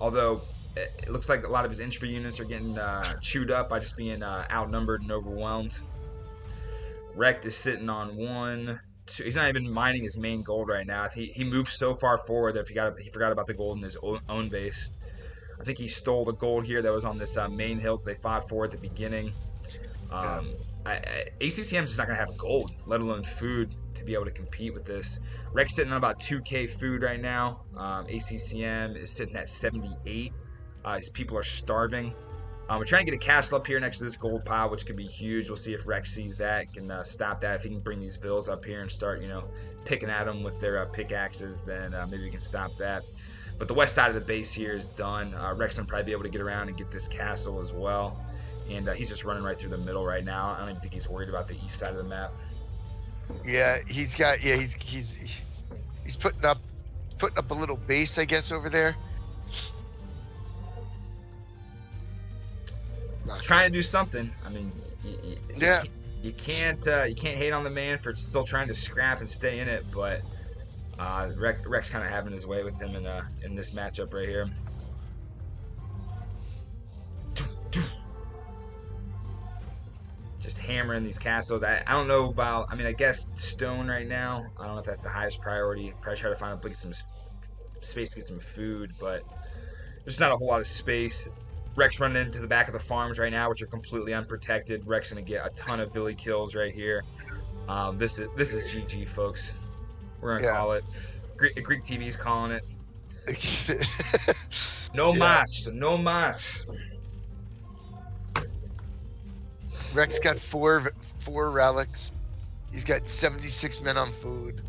although it looks like a lot of his infantry units are getting chewed up by just being outnumbered and overwhelmed. Rect is sitting on 1, 2. He's not even mining his main gold right now. He moved so far forward that he forgot about the gold in his own base. I think he stole the gold here that was on this main hill that they fought for at the beginning. ACCM is just not going to have gold, let alone food, to be able to compete with this. Rec's sitting on about 2k food right now. ACCM is sitting at 78. His people are starving. We're trying to get a castle up here next to this gold pile, which could be huge. We'll see if Rex sees that, can stop that. If he can bring these vills up here and start, picking at them with their pickaxes, then maybe we can stop that. But the west side of the base here is done. Rex will probably be able to get around and get this castle as well. And he's just running right through the middle right now. I don't even think he's worried about the east side of the map. Yeah, he's putting up a little base, I guess, over there. He's trying to do something. I mean, you can't hate on the man for still trying to scrap and stay in it, but Rex kind of having his way with him in this matchup right here. Just hammering these castles. I don't know about, I guess stone right now. I don't know if that's the highest priority. Probably try to find some space to get some food, but there's not a whole lot of space. Rex running into the back of the farms right now, which are completely unprotected. Rex gonna get a ton of Billy kills right here. This is GG, folks. We're gonna call it. Greek TV's calling it. No Yeah. mas. No mas. Rex got four relics. He's got 76 men on food.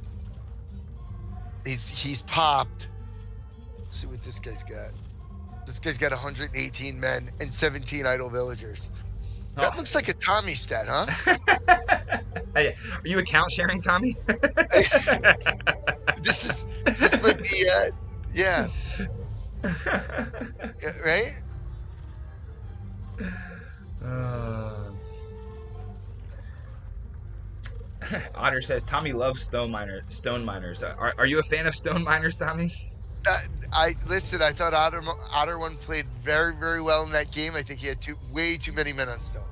He's popped. Let's see what this guy's got. This guy's got 118 men and 17 idle villagers. That looks like a Tommy stat, huh? Hey, are you account sharing, Tommy? This might be yeah. Right? Otter says Tommy loves stone miners. Are you a fan of stone miners, Tommy? I thought Otter one played very, very well in that game. I think he had way too many men on stone.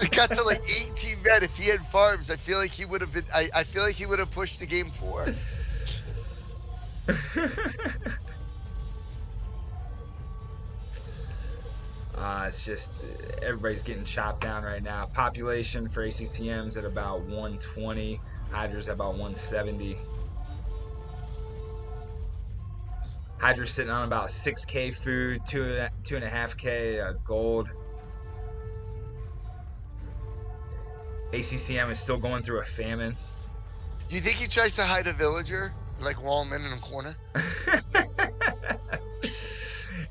He got to like 18 men. If he had farms, I feel like he would have been. I feel like he would have pushed the game forward. It's just everybody's getting chopped down right now. Population for ACCM's at about 120. Hydra's at about 170. Hydra's sitting on about 6K food, 2.5K gold. ACCM is still going through a famine. Do you think he tries to hide a villager, like wall him in a corner?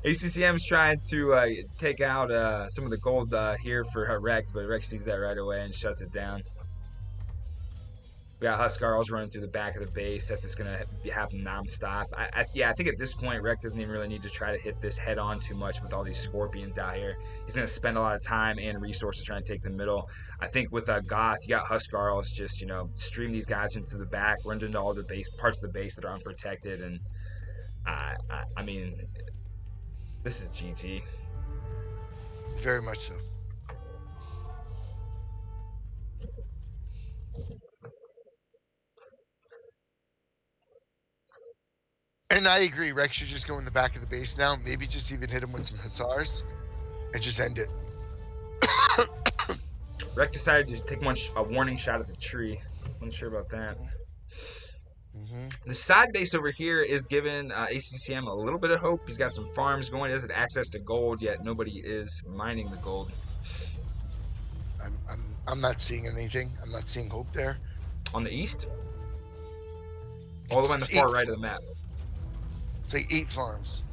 ACCM's trying to take out some of the gold here for Rex, but Rex sees that right away and shuts it down. We got Huskarls running through the back of the base. That's just going to happen nonstop. I think at this point, Rex doesn't even really need to try to hit this head on too much with all these Scorpions out here. He's going to spend a lot of time and resources trying to take the middle. I think with Goth, you got Huskarls just, stream these guys into the back, run into all the base parts of the base that are unprotected. And I mean, this is GG. Very much so. And I agree. Rex should just go in the back of the base now. Maybe just even hit him with some hussars and just end it. Rex decided to take a warning shot at the tree. Wasn't sure about that. Mm-hmm. The side base over here is giving ACCM a little bit of hope. He's got some farms going. He doesn't have access to gold yet. Nobody is mining the gold. I'm not seeing anything. I'm not seeing hope there. On the east? All the way on the far right of the map. It's like 8 farms.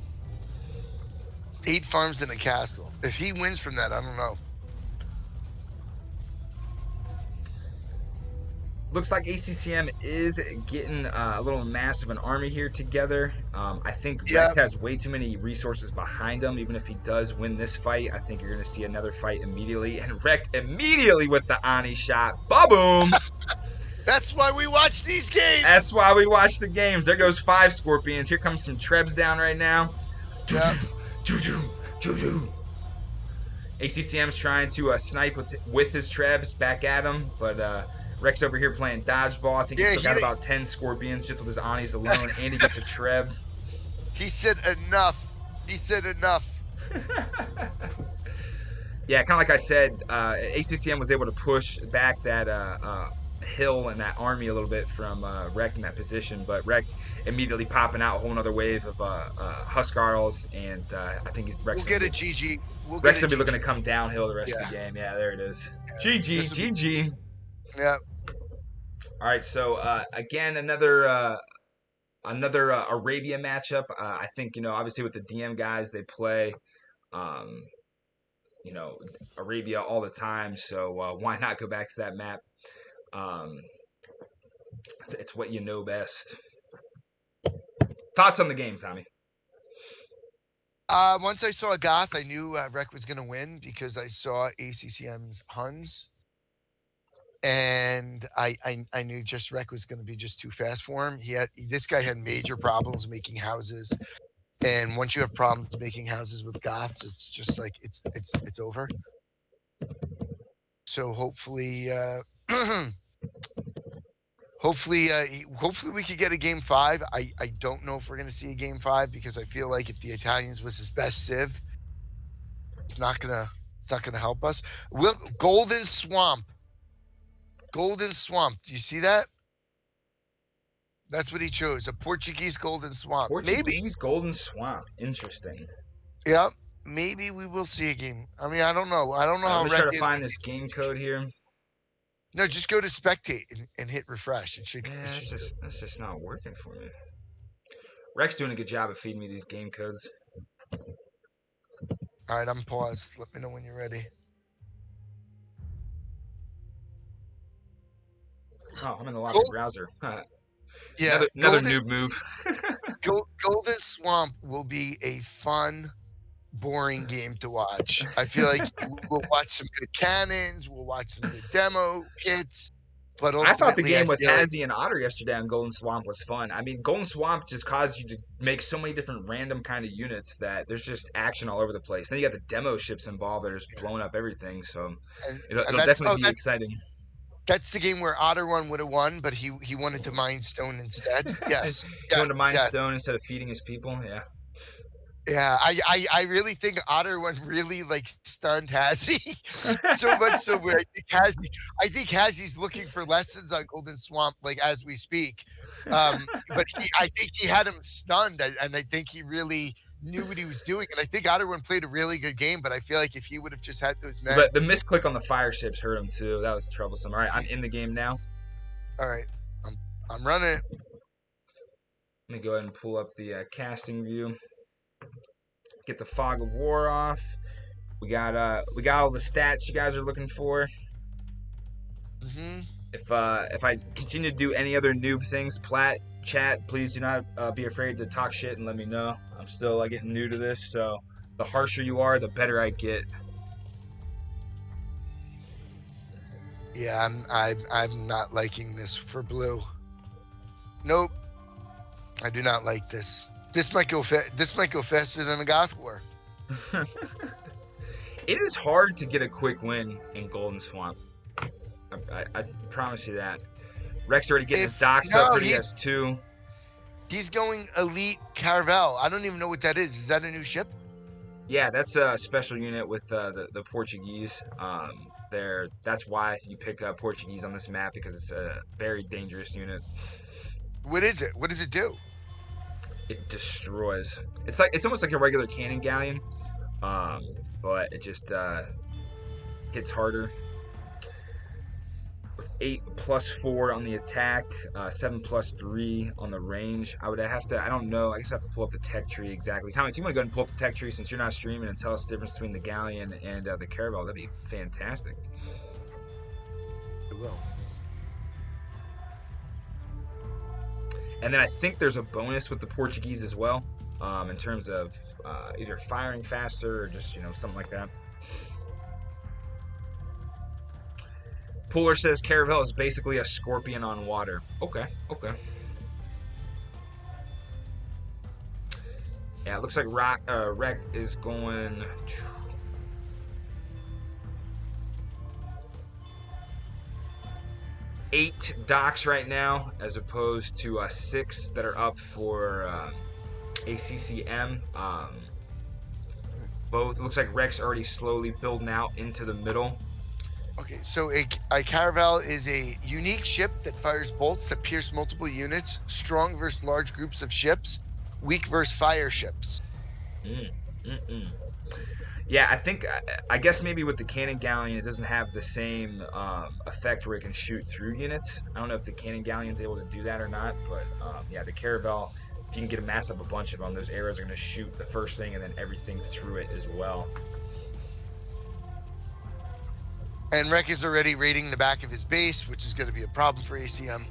8 farms in a castle. If he wins from that, I don't know. Looks like ACCM is getting a little mass of an army here together. I think Rex has way too many resources behind him. Even if he does win this fight, I think you're going to see another fight immediately. And Rex immediately with the Ani shot. Ba-boom! That's why we watch these games. That's why we watch the games. There goes 5 Scorpions. Here comes some Trebs down right now. Yep. ACCM's trying to snipe with his Trebs back at him, but Rex over here playing dodgeball. I think he's still got about 10 Scorpions just with his Anis alone, and he gets a Treb. He said enough. He said enough. Yeah, kind of like I said, ACCM was able to push back that hill and that army a little bit from Rex in that position, but Rex immediately popping out a whole other wave of Huskarls, and I think Rex will get a GG. Rex will be looking to come downhill the rest of the game. Yeah, there it is. Yeah. GG. Yeah. All right, so again, another Arabia matchup. I think, obviously with the DM guys, they play, Arabia all the time. So why not go back to that map? It's what you know best. Thoughts on the game, Tommy? Once I saw Goth, I knew Rec was going to win because I saw ACCM's Huns. And I knew just Rec was going to be just too fast for him. This guy had major problems making houses, and once you have problems making houses with Goths, it's just like it's over. So hopefully, hopefully we could get a game 5. I don't know if we're going to see a game 5 because I feel like if the Italians was his best civ, it's not gonna help us. Golden Swamp. Do you see that? That's what he chose. A Portuguese Golden Swamp. Portuguese Golden Swamp. Interesting. Yeah. Maybe we will see a game. I mean, I don't know. I don't know how Let me Rec try to is. find this game code here. No, just go to spectate and hit refresh. It should. Yeah, that's just not working for me. Rec's doing a good job of feeding me these game codes. All right, I'm paused. Let me know when you're ready. Oh, I'm in the lobby browser. Yeah, another noob move. Golden Swamp will be a fun, boring game to watch. I feel like we'll watch some good cannons, we'll watch some good demo hits. But I thought the game with Hazy and Otter yesterday on Golden Swamp was fun. I mean, Golden Swamp just caused you to make so many different random kind of units that there's just action all over the place. Then you got the demo ships involved that are just blowing up everything. So it'll definitely be exciting. That's the game where Otter One would have won, but he wanted to mine stone instead. Yes. He wanted to mine stone instead of feeding his people. Yeah. Yeah, I really think Otter One really stunned Hazy so much so where I think Hazy's looking for lessons on Golden Swamp as we speak. But I think he had him stunned, and I think he really knew what he was doing. And I think Otter One played a really good game, but I feel like if he would have just had those men. But the misclick on the fire ships hurt him too. That was troublesome. All right, I'm in the game now. All right, I'm running it. Let me go ahead and pull up the casting view. Get the fog of war off. We got all the stats you guys are looking for. Mm-hmm. If I continue to do any other noob things, chat, please do not be afraid to talk shit and let me know. I'm still getting new to this, so the harsher you are, the better I get. Yeah, I'm not liking this for blue. Nope, I do not like this. This might go faster than the Goth War. It is hard to get a quick win in Golden Swamp. I promise you that. Rex already getting his docks up for ES2. He's going Elite Caravel. I don't even know what that is. Is that a new ship? Yeah, that's a special unit with the Portuguese. That's why you pick up Portuguese on this map, because it's a very dangerous unit. What is it? What does it do? It destroys. It's almost like a regular cannon galleon, but it just hits harder. With 8+4 on the attack, 7+3 on the range. I don't know. I guess I have to pull up the tech tree exactly. Tommy, if you want to go ahead and pull up the tech tree since you're not streaming and tell us the difference between the galleon and the caravel, that'd be fantastic. It will. And then I think there's a bonus with the Portuguese as well, in terms of either firing faster or just, something like that. Pooler says Caravel is basically a scorpion on water. Okay. Yeah, it looks like Rec is going... 8 docks right now, as opposed to 6 that are up for ACCM. Both, it looks like Rec's already slowly building out into the middle. Okay, so a Caravel is a unique ship that fires bolts that pierce multiple units, strong versus large groups of ships, weak versus fire ships. Yeah, I guess maybe with the cannon galleon, it doesn't have the same effect where it can shoot through units. I don't know if the cannon galleon's able to do that or not, but yeah, the Caravel, if you can get a mass up a bunch of them, those arrows are going to shoot the first thing and then everything through it as well. And Rec is already raiding the back of his base, which is going to be a problem for ACM.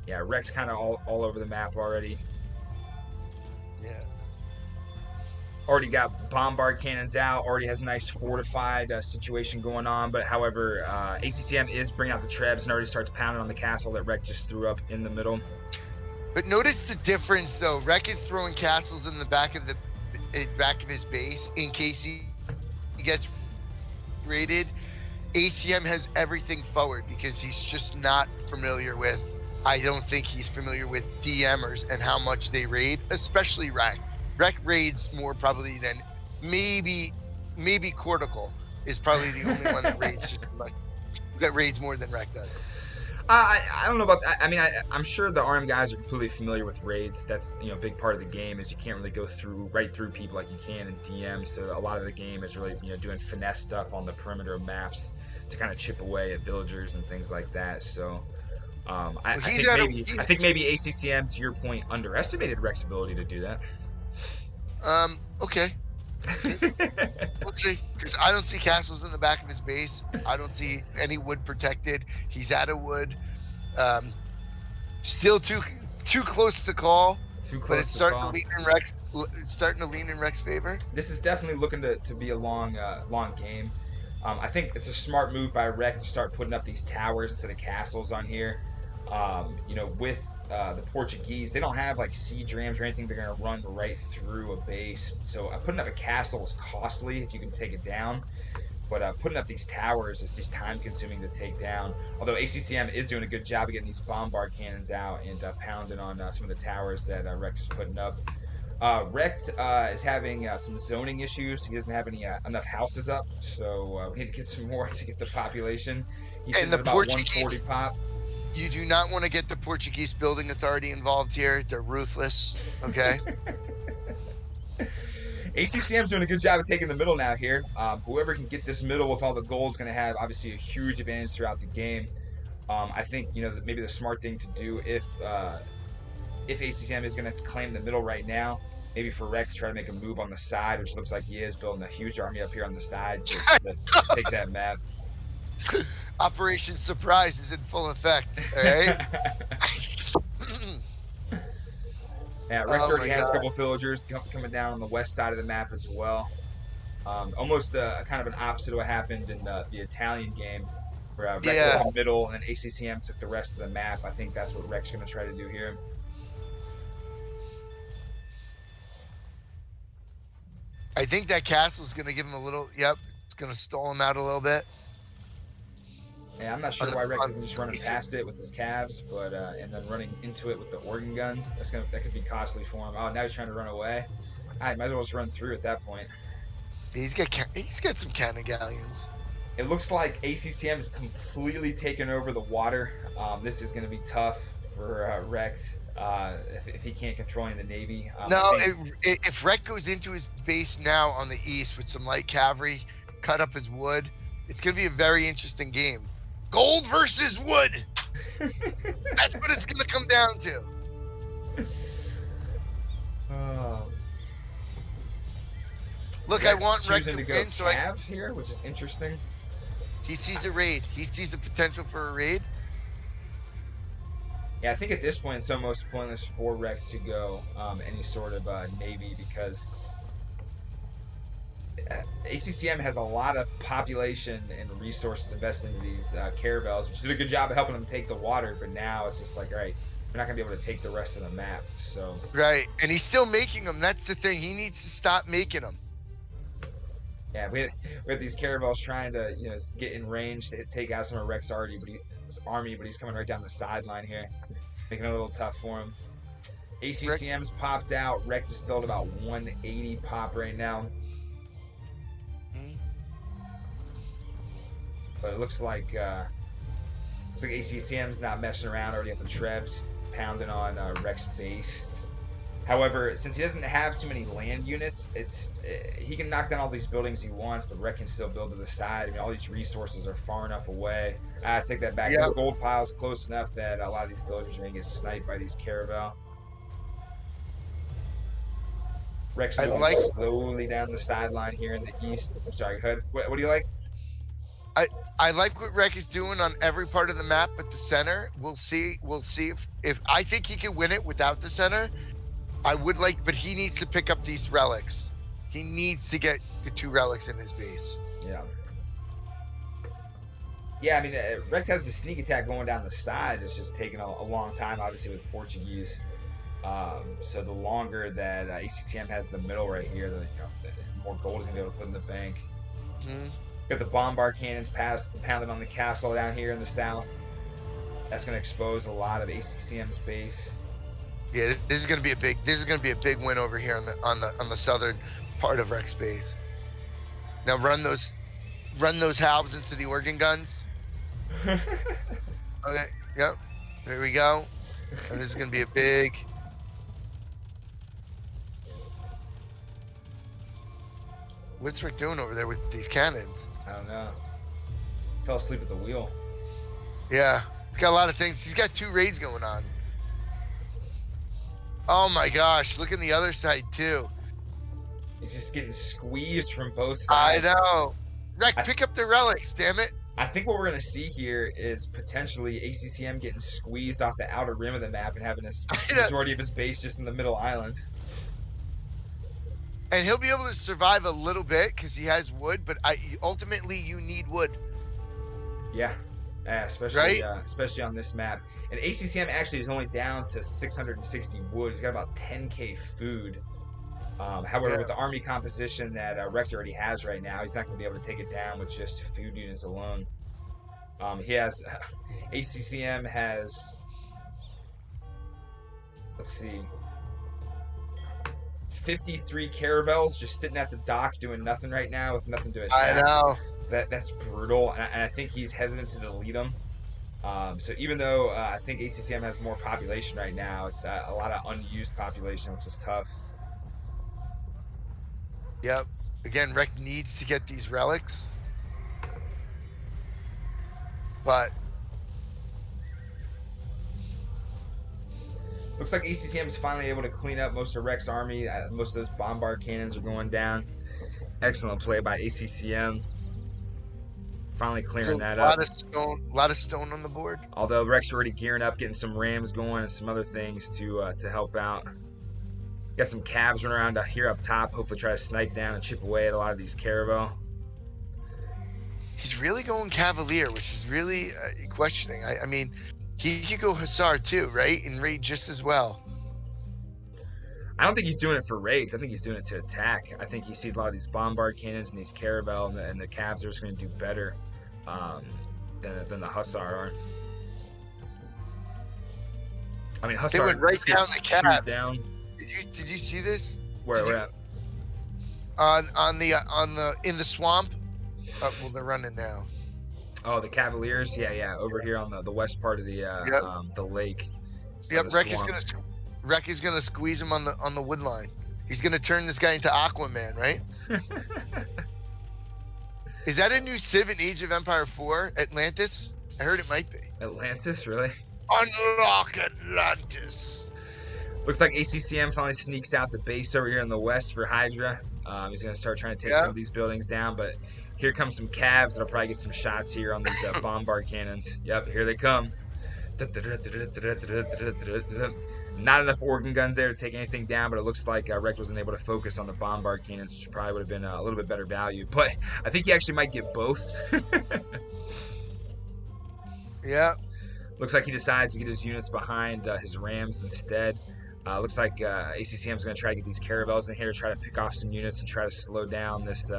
Yeah, Rec's kind of all over the map already. Yeah. Already got bombard cannons out, already has a nice fortified situation going on, but however, ACCM is bringing out the trebs and already starts pounding on the castle that Rec just threw up in the middle. But notice the difference, though. Rec is throwing castles in the back of his base in case he gets raided. ACM has everything forward because he's just not familiar with. I don't think he's familiar with DMers and how much they raid, especially Rec. Rec raids more probably than maybe Cortical is probably the only one that raids more than Rec does. I don't know about that. I mean, I'm sure the RM guys are completely familiar with raids. That's a big part of the game is you can't really go right through people like you can in DM. So a lot of the game is really doing finesse stuff on the perimeter of maps to kind of chip away at villagers and things like that. So I think maybe ACCM, to your point, underestimated Rex's ability to do that. Okay. We'll see, because I don't see castles in the back of his base. I don't see any wood protected. He's out of wood. Still too close to call. But it's starting to lean in Rex's favor. This is definitely looking to be a long game. I think it's a smart move by Rex to start putting up these towers instead of castles on here. With the Portuguese, they don't have like siege rams or anything. They're going to run right through a base. So putting up a castle is costly if you can take it down. But putting up these towers is just time consuming to take down. Although ACCM is doing a good job of getting these bombard cannons out and pounding on some of the towers that Rex is putting up. Rex is having some zoning issues. He doesn't have enough houses up, so we need to get some more to get the population. He's sitting at about 140 pop. You do not want to get the Portuguese Building Authority involved here. They're ruthless. Okay. ACCM's doing a good job of taking the middle now here. Whoever can get this middle with all the gold is going to have obviously a huge advantage throughout the game. I think maybe the smart thing to do if ACCM is going to claim the middle right now, maybe for Rex to try to make a move on the side, which looks like he is building a huge army up here on the side to take that map. Operation Surprise is in full effect. All right. Yeah, Rex already has a couple of villagers coming down on the west side of the map as well. Almost kind of an opposite of what happened in the Italian game, where Rex was in the middle and ACCM took the rest of the map. I think that's what Rex is going to try to do here. I think that castle is going to give him a little. Yep, it's going to stall him out a little bit. Yeah, I'm not sure why Rex isn't just running past it with his calves, but and then running into it with the organ guns. That could be costly for him. Oh, now he's trying to run away. I might as well just run through at that point. He's got some cannon galleons. It looks like ACCM is completely taken over the water. This is going to be tough for Rex if he can't control any of the Navy. If Rex goes into his base now on the east with some light cavalry, cut up his wood, it's going to be a very interesting game. Gold versus wood. That's what it's going to come down to. Look, I want Rex to win, so I have here, which is interesting. He sees a raid. He sees a potential for a raid. Yeah, I think at this point it's almost pointless for Rex to go any sort of Navy because ACCM has a lot of population and resources invested into these caravels, which did a good job of helping them take the water, but now it's just like, all right, we're not going to be able to take the rest of the map. So right, and he's still making them. That's the thing. He needs to stop making them. Yeah, we have these caravels trying to get in range to take out some of Rex's army, but he's coming right down the sideline here, making it a little tough for him. ACCM's popped out. Rex is still at about 180 pop right now. But it looks like ACCM's not messing around. Already at the Trebs, pounding on Rex's base. However, since he doesn't have too many land units, he can knock down all these buildings he wants, but Rex can still build to the side. I mean, all these resources are far enough away. I take that back. Yep. This gold pile is close enough that a lot of these villagers are going to get sniped by these caravel. Rex moving slowly down the sideline here in the east. I'm sorry, go ahead. What do you like? I like what Rex is doing on every part of the map, but the center, we'll see if I think he can win it without the center. I would like, but he needs to pick up these relics. He needs to get the 2 relics in his base. Yeah. Yeah, I mean, Rex has the sneak attack going down the side. It's just taking a long time, obviously, with Portuguese. So the longer that ACCM has the middle right here, the more gold is going to be able to put in the bank. Mm-hmm. Got the bombard cannons pounded on the castle down here in the south. That's going to expose a lot of ACCM's base. Yeah, this is going to be a big win over here on the southern part of Rex base. Now run those halbs into the organ guns. Okay. Yep. There we go. And this is going to be a big. What's Rick doing over there with these cannons? I don't know. Fell asleep at the wheel. Yeah. He's got a lot of things. He's got 2 raids going on. Oh my gosh. Look on the other side, too. He's just getting squeezed from both sides. I know. Rick, pick up the relics, damn it. I think what we're going to see here is potentially ACCM getting squeezed off the outer rim of the map and having the majority of his base just in the middle island. And he'll be able to survive a little bit because he has wood, but ultimately you need wood. Yeah, especially on this map. And ACCM actually is only down to 660 wood. He's got about 10k food. However, with the army composition that Rex already has right now, he's not going to be able to take it down with just food units alone. He has ACCM has, let's see, 53 caravels just sitting at the dock doing nothing right now with nothing to attack. I know. So that's brutal, and I think he's hesitant to delete them. So even though I think ACCM has more population right now, it's a lot of unused population, which is tough. Yep. Again, Rec needs to get these relics. But looks like ACCM is finally able to clean up most of Rec's army. Most of those bombard cannons are going down. Excellent play by ACCM. Finally clearing that up. A lot of stone on the board. Although Rec's already gearing up, getting some rams going and some other things to help out. Got some calves running around here up top. Hopefully try to snipe down and chip away at a lot of these caravel. He's really going Cavalier, which is really questioning. I mean, he could go Hussar too, right? And raid just as well. I don't think he's doing it for raids. I think he's doing it to attack. I think he sees a lot of these bombard cannons and these caravel, and the calves are just going to do better than the Hussar are. I mean, Hussar they went right down the cab. Down. Did you see this? Where we're at? In the swamp. Well, they're running now. Oh, the Cavaliers. Yeah. Over here on the west part of the lake. Yep. Rec is gonna squeeze him on the wood line. He's gonna turn this guy into Aquaman, right? Is that a new Civ in Age of Empire 4? Atlantis? I heard it might be. Atlantis, really? Unlock Atlantis. Looks like ACCM finally sneaks out the base over here in the west for Hydra. He's going to start trying to take some of these buildings down, but here comes some calves that'll probably get some shots here on these bombard cannons. Yep, here they come. Not enough organ guns there to take anything down, but it looks like Rec wasn't able to focus on the bombard cannons, which probably would have been a little bit better value. But I think he actually might get both. Yeah. Looks like he decides to get his units behind his rams instead. Looks like ACCM is going to try to get these caravels in here to try to pick off some units and try to slow down this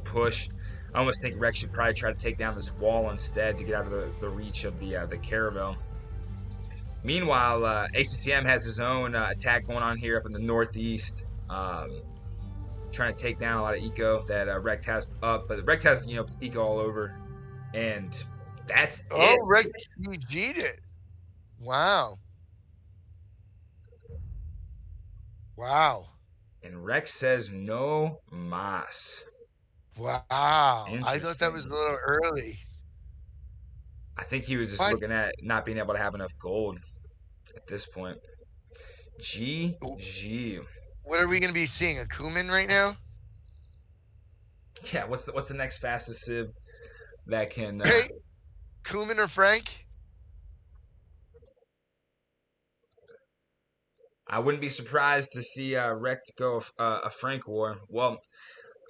push. I almost think Rex should probably try to take down this wall instead to get out of the reach of the caravel. Meanwhile, ACCM has his own attack going on here up in the northeast, trying to take down a lot of eco that Rect has up, but Rect has eco all over, and that's it. Oh, Rect GG'd it! Wow. And Rex says no mas. Wow. I thought that was a little early. I think he was just looking at not being able to have enough gold at this point. GG. What are we going to be seeing? A Kuman right now? Yeah, what's the next fastest Civ that can... Hey, Kuman or Frank? I wouldn't be surprised to see Rect go a Frank war. Well,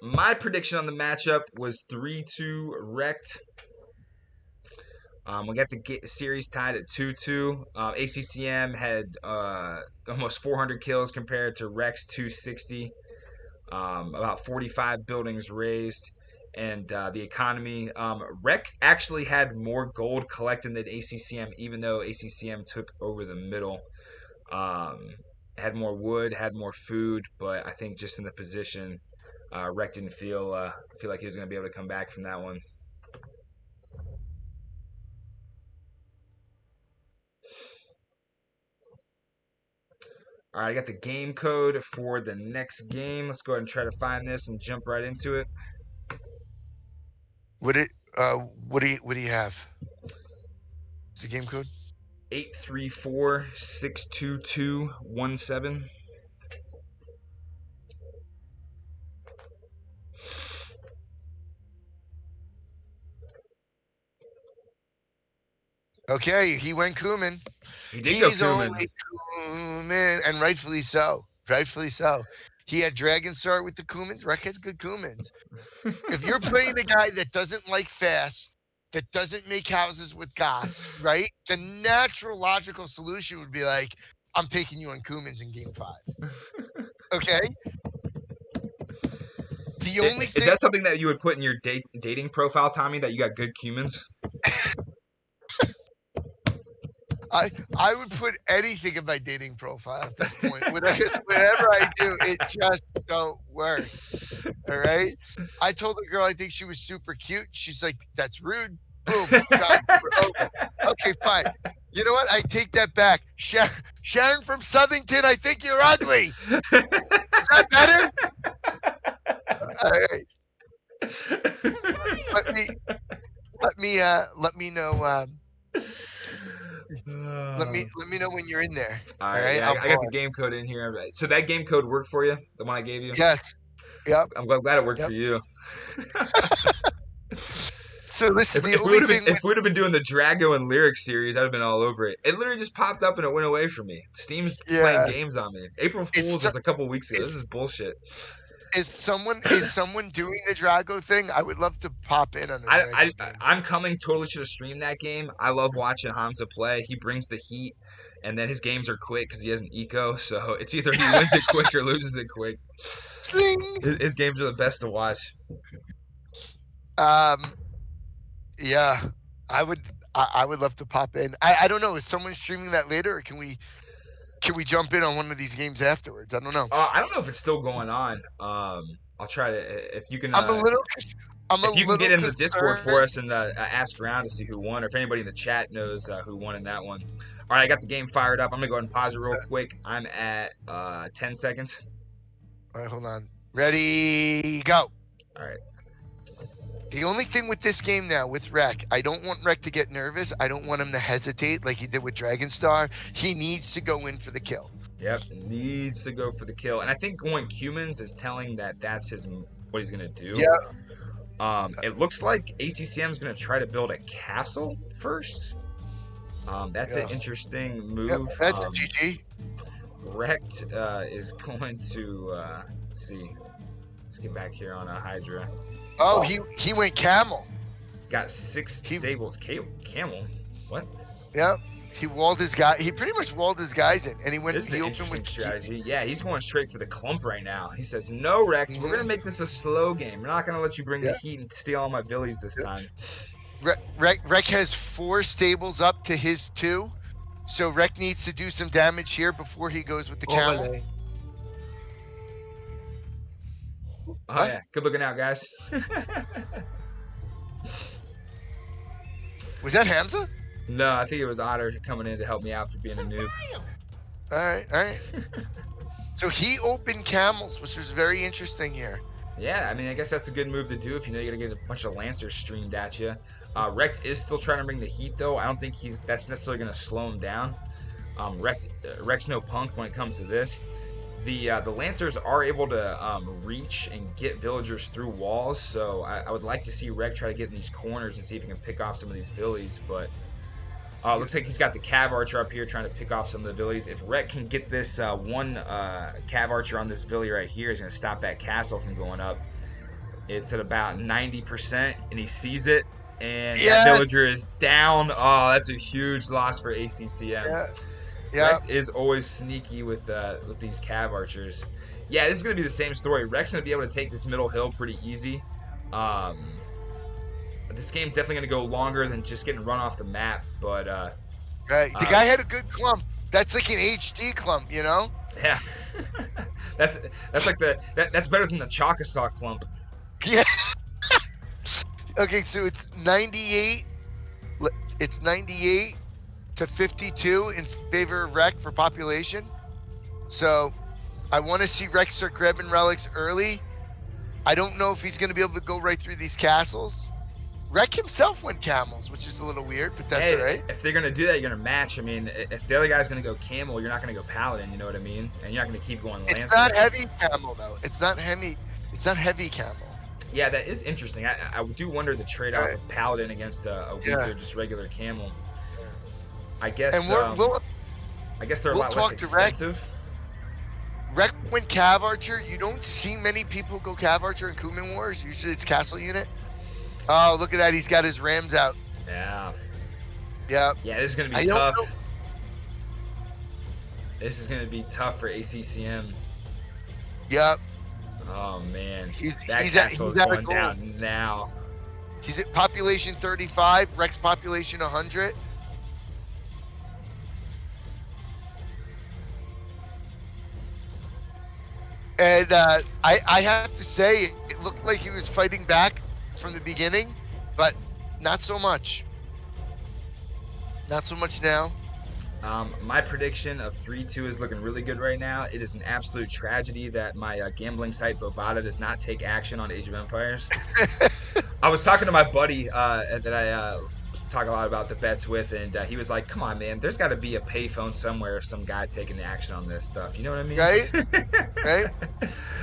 my prediction on the matchup was 3-2 Rect. We got the series tied at 2-2. ACCM had almost 400 kills compared to Rec's 260. About 45 buildings raised. And the economy. Rec actually had more gold collected than ACCM, even though ACCM took over the middle. Had more wood, had more food, but I think just in the position, Rec didn't feel like he was going to be able to come back from that one. All right, I got the game code for the next game. Let's go ahead and try to find this and jump right into it. What do you have? What's the game code? 834-622-17. Okay, he went Kuman. He did go Kuman. Only Kuman, and rightfully so. Rightfully so. He had Dragon Start with the Kumans. Rek has good Kumans. If you're playing a guy that doesn't like fast, that doesn't make houses with goths, right? The natural logical solution would be like, I'm taking you on Kumans in game 5. Okay? The only thing... Is that something that you would put in your dating profile, Tommy, that you got good Kumans? I would put anything in my dating profile at this point. Whatever I do, it just don't work. All right? I told the girl I think she was super cute. She's like, that's rude. Boom. God, okay, fine. You know what? I take that back. Sharon from Southington, I think you're ugly. Is that better? All right. Let me know. Let me know when you're in there. All right. Yeah, I got the game code in here. Right. So that game code worked for you? The one I gave you? Yes. Yep. I'm glad it worked for you. So listen, if we would have been doing the Drago and Lyric series, I'd have been all over it. It literally just popped up and it went away from me. Steam's playing games on me. April Fool's was a couple weeks ago. This is bullshit. Is someone doing the Drago thing? I would love to pop in on it. I'm coming totally to stream that game. I love watching Hamza play. He brings the heat, and then his games are quick because he has an eco. So it's either he wins it quick or loses it quick. His games are the best to watch. Yeah, I would love to pop in. I don't know. Is someone streaming that later, or can we jump in on one of these games afterwards? I don't know. I don't know if it's still going on. I'll try to if you can. If you can get in the Discord for us and ask around to see who won, or if anybody in the chat knows who won in that one. All right, I got the game fired up. I'm gonna go ahead and pause it real quick. I'm at 10 seconds. All right, hold on. Ready, go. All right. The only thing with this game now, with Rek, I don't want Rek to get nervous. I don't want him to hesitate like he did with Dragon Star. He needs to go in for the kill. Yep, needs to go for the kill. And I think going Cumans is telling that that's what he's going to do. Yeah. It looks like ACCM is going to try to build a castle first. That's an interesting move. Yep, that's a GG. Rekt is going to, let's see. Let's get back here on a Hydra. Oh, he went camel. Got 6 stables. Camel? What? Yeah. He walled his guy. He pretty much walled his guys in, and he went. This is an interesting strategy. Yeah, he's going straight for the clump right now. He says, "No, Rex, we're gonna make this a slow game. We're not gonna let you bring the heat and steal all my billies this time." Rek has 4 stables up to his 2, so Rek needs to do some damage here before he goes with the camel. Oh yeah, good looking out, guys. Was that Hamza? No, I think it was Otter coming in to help me out for being a noob. All right. So he opened camels, which was very interesting here. Yeah, I mean, I guess that's a good move to do if you know you're gonna get a bunch of Lancers streamed at you. Rex is still trying to bring the heat though. I don't think that's necessarily gonna slow him down. Rex no punk when it comes to this. The Lancers are able to reach and get villagers through walls, so I would like to see Rek try to get in these corners and see if he can pick off some of these villies, but looks like he's got the Cav Archer up here trying to pick off some of the villies. If Rek can get this one Cav Archer on this villy right here, he's going to stop that castle from going up. It's at about 90%, and he sees it, and that villager is down. Oh, that's a huge loss for ACCM. Yeah. Rex is always sneaky with these Cav Archers. Yeah, this is going to be the same story. Rex going to be able to take this middle hill pretty easy. This game's definitely going to go longer than just getting run off the map, but... right. The guy had a good clump. That's like an HD clump, you know? Yeah. that's like that's better than the Choctaw clump. Yeah. Okay, so it's 98. It's 98 to 52 in favor of Rek for population. So I want to see Rex start grabbing relics early. I don't know if he's going to be able to go right through these castles. Rek himself went camels, which is a little weird, but that's all right. If they're going to do that, you're going to match. I mean, if the other guy's going to go camel, you're not going to go paladin, you know what I mean? And you're not going to keep going lancer. It's not heavy camel, though. It's not heavy camel. Yeah, that is interesting. I do wonder the trade-off of paladin against a weaker, just regular camel. I guess. And I guess they're a lot less expensive. Rek went Cav Archer. You don't see many people go Cav Archer in Kuman Wars. Usually it's Castle Unit. Oh, look at that. He's got his Rams out. Yeah. Yeah. Yeah, this is going to be tough. This is going to be tough for ACCM. Yep. Oh, man. That castle is going down now. He's at population 35. Rek's population 100. And I have to say, it looked like he was fighting back from the beginning, but not so much. Not so much now. My prediction of 3-2 is looking really good right now. It is an absolute tragedy that my gambling site Bovada does not take action on Age of Empires. I was talking to my buddy that I talk a lot about the bets with, and he was like, come on, man, there's got to be a payphone somewhere of some guy taking action on this stuff. You know what I mean? Right?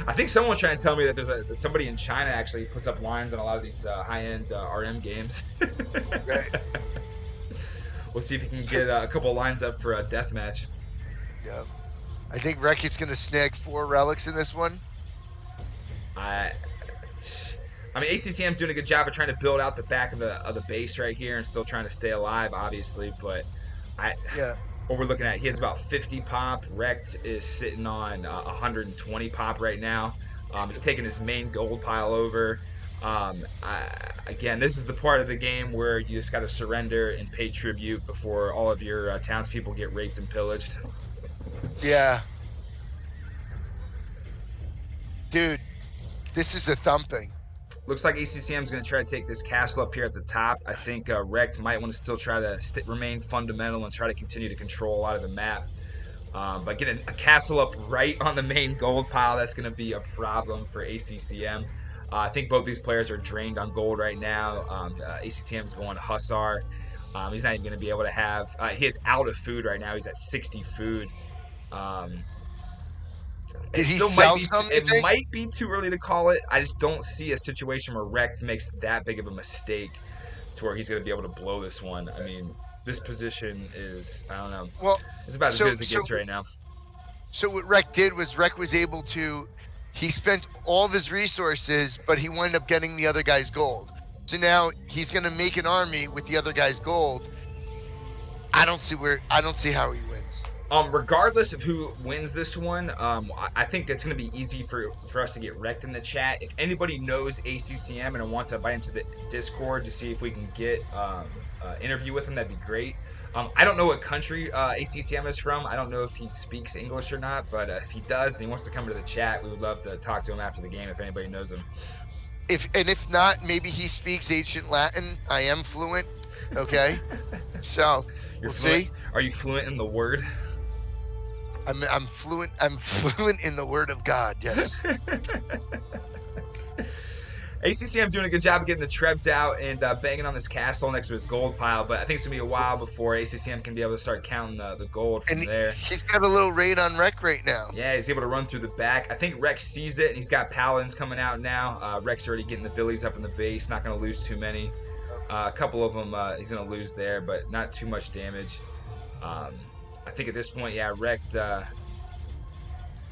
I think someone was trying to tell me that there's somebody in China actually puts up lines on a lot of these high-end RM games. Right. We'll see if he can get a couple lines up for a deathmatch. Yeah. I think Rek is going to snag 4 relics in this one. I mean, ACCM's doing a good job of trying to build out the back of the base right here and still trying to stay alive, obviously. But what we're looking at, he has about 50 pop. Rekt is sitting on 120 pop right now. He's taking his main gold pile over. Again, this is the part of the game where you just got to surrender and pay tribute before all of your townspeople get raped and pillaged. Yeah. Dude, this is a thumping. Looks like ACCM is going to try to take this castle up here at the top. I think Rekt might want to still try to remain fundamental and try to continue to control a lot of the map. But getting a castle up right on the main gold pile, that's going to be a problem for ACCM. I think both these players are drained on gold right now. ACCM is going Hussar. He's not even going to be able to have... he is out of food right now. He's at 60 food. Did he sell something? It might be too early to call it. I just don't see a situation where Rekt makes that big of a mistake to where he's going to be able to blow this one. I mean, this position is, I don't know. Well, it's about as good as it gets right now. So what Rekt did was Rekt was able to... He spent all of his resources, but he wound up getting the other guy's gold. So now he's going to make an army with the other guy's gold. I don't see how he wins. Regardless of who wins this one, I think it's going to be easy for us to get wrecked in the chat. If anybody knows ACCM and wants to bite into the Discord to see if we can get an interview with him, that'd be great. I don't know what country ACCM is from. I don't know if he speaks English or not, but if he does and he wants to come to the chat, we would love to talk to him after the game if anybody knows him. If not, maybe he speaks ancient Latin. I am fluent. Okay, so we'll see. Are you fluent in the word? I'm fluent. I'm fluent in the word of God. Yes. ACCM's doing a good job of getting the trebs out and banging on this castle next to his gold pile, but I think it's going to be a while before ACCM can be able to start counting the gold from there. He's got a little raid on Rek right now. Yeah, he's able to run through the back. I think Rek sees it, and he's got paladins coming out now. Rek's already getting the villies up in the base, not going to lose too many. A couple of them he's going to lose there, but not too much damage. I think at this point, yeah, Rek's going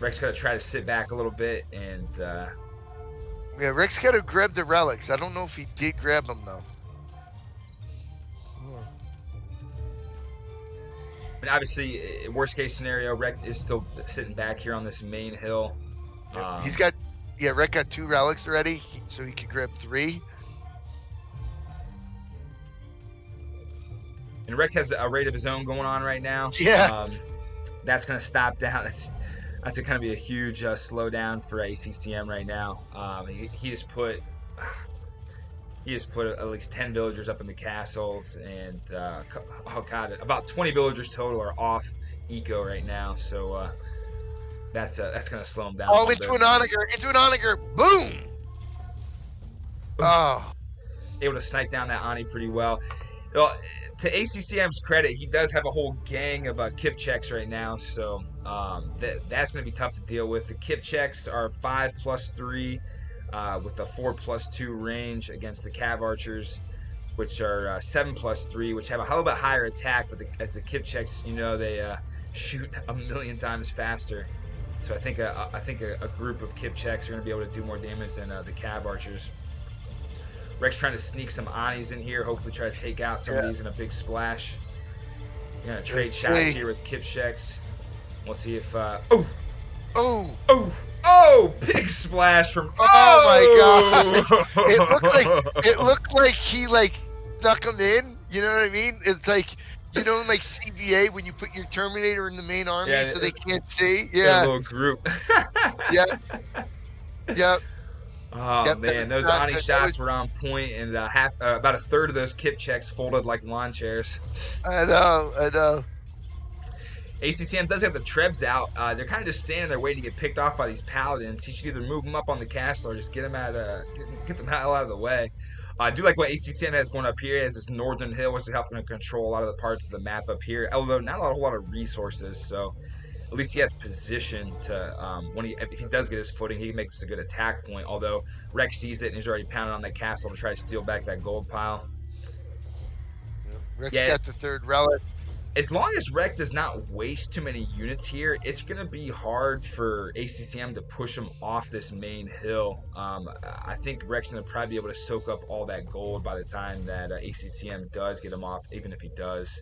to try to sit back a little bit and... Yeah, Rek's got to grab the relics. I don't know if he did grab them, though. But obviously, worst case scenario, Rek is still sitting back here on this main hill. He's got... Yeah, Rek got 2 relics already, so he could grab 3. And Rek has a raid of his own going on right now. Yeah. That's going to stop down. That's going to be a huge slowdown for ACCM right now. He has put at least 10 villagers up in the castles, and about 20 villagers total are off eco right now. So That's gonna slow him down. Oh, into an onager. Boom. Oh. Able to snipe down that Ani pretty well. Well, to ACCM's credit, he does have a whole gang of kip checks right now, so that's going to be tough to deal with. The kip checks are 5+3 with a 4+2 range against the cav archers, which are 7+3, which have a little bit higher attack, but as the kip checks, they shoot a million times faster. So I think a group of kip checks are going to be able to do more damage than the cav archers. Rex trying to sneak some Anis in here, hopefully try to take out some of these in a big splash. We're going to trade shots here with kip checks. We'll see if... big splash from... Oh my god! It looked like he snuck him in. You know what I mean? It's like, in CBA when you put your Terminator in the main army so they can't see. Yeah. A little group. Yep. Oh man, those Ani shots were on point, and about a third of those kip checks folded like lawn chairs. I know. ACCM does have the Trebs out. They're kind of just standing there waiting to get picked off by these paladins. He should either move them up on the castle or just get them out of the way. I do like what ACCM has going up here. He has this northern hill, which is helping to control a lot of the parts of the map up here. Although not a whole lot of resources, so at least he has position to if he does get his footing, he can make this a good attack point. Although Rex sees it and he's already pounding on that castle to try to steal back that gold pile. Rex got the third relic. As long as Rex does not waste too many units here, it's going to be hard for ACCM to push him off this main hill. I think Rex is going to probably be able to soak up all that gold by the time that ACCM does get him off, even if he does.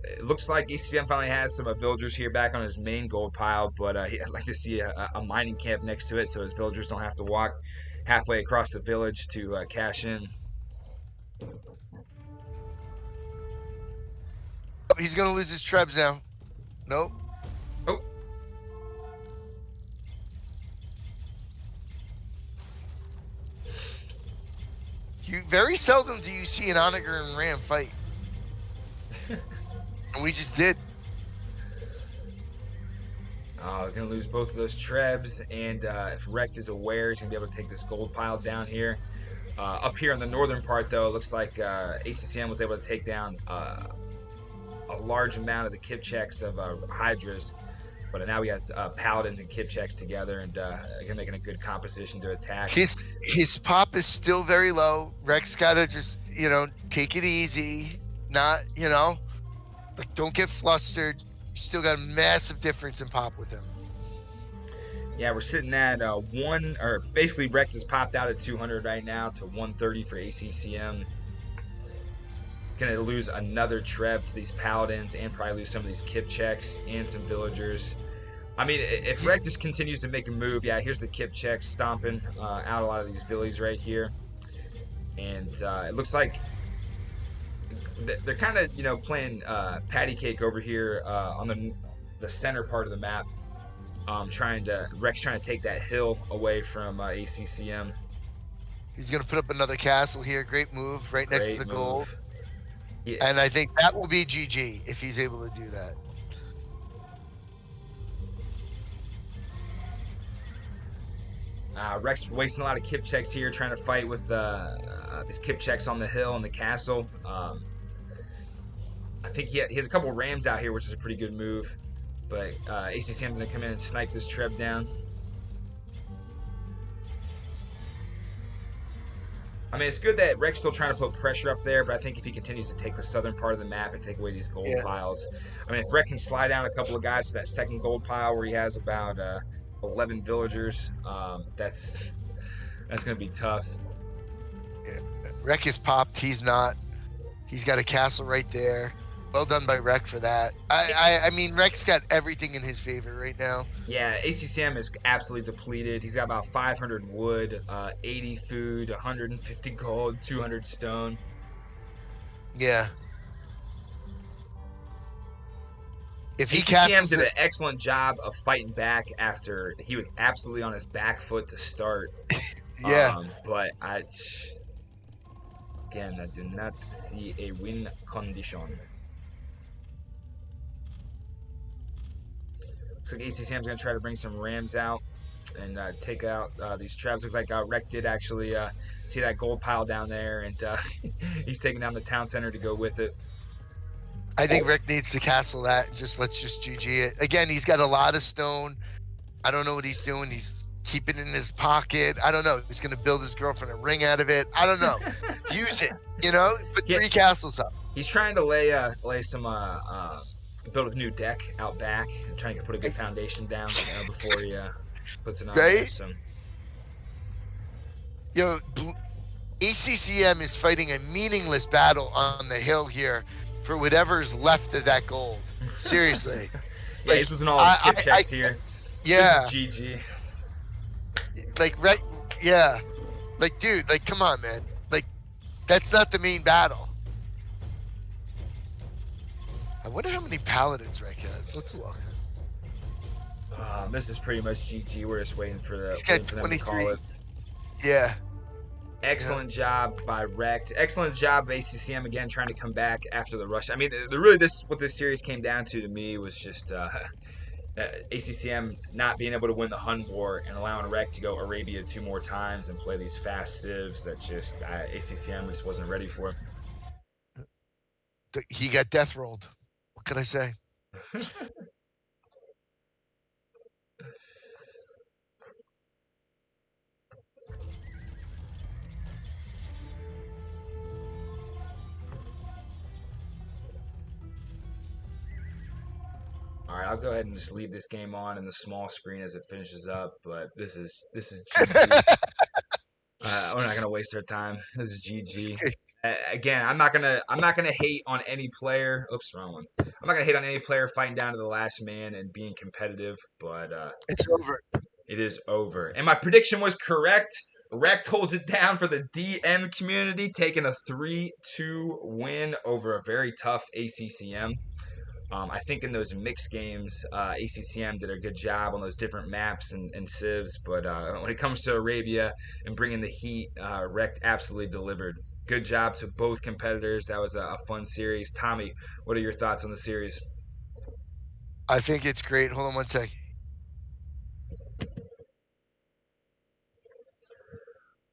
It looks like ACCM finally has some villagers here back on his main gold pile, but I'd like to see a mining camp next to it so his villagers don't have to walk halfway across the village to cash in. He's going to lose his Trebs now. Nope. Oh. Very seldom do you see an Onager and Ram fight. And we just did. Going to lose both of those Trebs, and if Rex is aware, he's going to be able to take this gold pile down here. Up here on the northern part, though, it looks like ACCM was able to take down a large amount of the kip checks of Hydras, but now we got Paladins and kip checks together, and again making a good composition to attack. His pop is still very low. Rex gotta just take it easy, not don't get flustered. You still got a massive difference in pop with him. Yeah, we're sitting at basically Rex has popped out at 200 right now to 130 for ACCM. Going to lose another Treb to these Paladins and probably lose some of these kip checks and some villagers. I mean, if Rex just continues to make a move, here's the kip checks stomping out a lot of these villies right here. And it looks like they're kind of, playing patty cake over here on the center part of the map. Rex trying to take that hill away from ACCM. He's going to put up another castle here. Great move right next to the gold. Yeah. And I think that will be GG if he's able to do that. Rex wasting a lot of kip checks here, trying to fight with these kip checks on the hill and the castle. I think he has a couple rams out here, which is a pretty good move. But ACCM's going to come in and snipe this Treb down. I mean, it's good that Rex still trying to put pressure up there, but I think if he continues to take the southern part of the map and take away these gold piles, I mean, if Rex can slide down a couple of guys to that second gold pile where he has about 11 villagers, that's going to be tough. Yeah. Rex is popped. He's not. He's got a castle right there. Well done by Rex for that. I mean, Rex got everything in his favor right now. Yeah, ACCM is absolutely depleted. He's got about 500 wood, 80 food, 150 gold, 200 stone. Yeah. If ACCM did an excellent job of fighting back after he was absolutely on his back foot to start. Yeah. But again, I do not see a win condition. Looks like ACCM is going to try to bring some Rams out and take out these traps. Looks like Rec did actually see that gold pile down there, and he's taking down the town center to go with it. I think Rick needs to castle that and let's just GG it. Again, he's got a lot of stone. I don't know what he's doing. He's keeping it in his pocket. I don't know. He's going to build his girlfriend a ring out of it. I don't know. Use it, Put 3 castles up. He's trying to lay some build a new deck out back and trying to put a good foundation down before he puts it on there. So. ACCM is fighting a meaningless battle on the hill here for whatever's left of that gold. Seriously. Yeah, he's losing all his kip checks here. Yeah. This is GG. Dude, come on, man. That's not the main battle. I wonder how many paladins Rick has. Let's look. This is pretty much GG. We're just waiting for them to call it. Yeah. Excellent job by Rect. Excellent job by ACCM again trying to come back after the rush. I mean, what this series came down to me was just ACCM not being able to win the Hun War and allowing Rect to go Arabia 2 more times and play these fast civs that just ACCM just wasn't ready for. He got death rolled. What can I say? All right, I'll go ahead and just leave this game on in the small screen as it finishes up. But this is GG. We're not gonna waste our time. This is GG. Again, I'm not gonna hate on any player. Oops, wrong one. I'm not gonna hate on any player fighting down to the last man and being competitive. But it's over. It is over. And my prediction was correct. Rect holds it down for the DM community, taking a 3-2 win over a very tough ACCM. I think in those mixed games, ACCM did a good job on those different maps and civs, but when it comes to Arabia and bringing the heat, Rect absolutely delivered. Good job to both competitors. That was a fun series. Tommy, what are your thoughts on the series? I think it's great. Hold on one sec.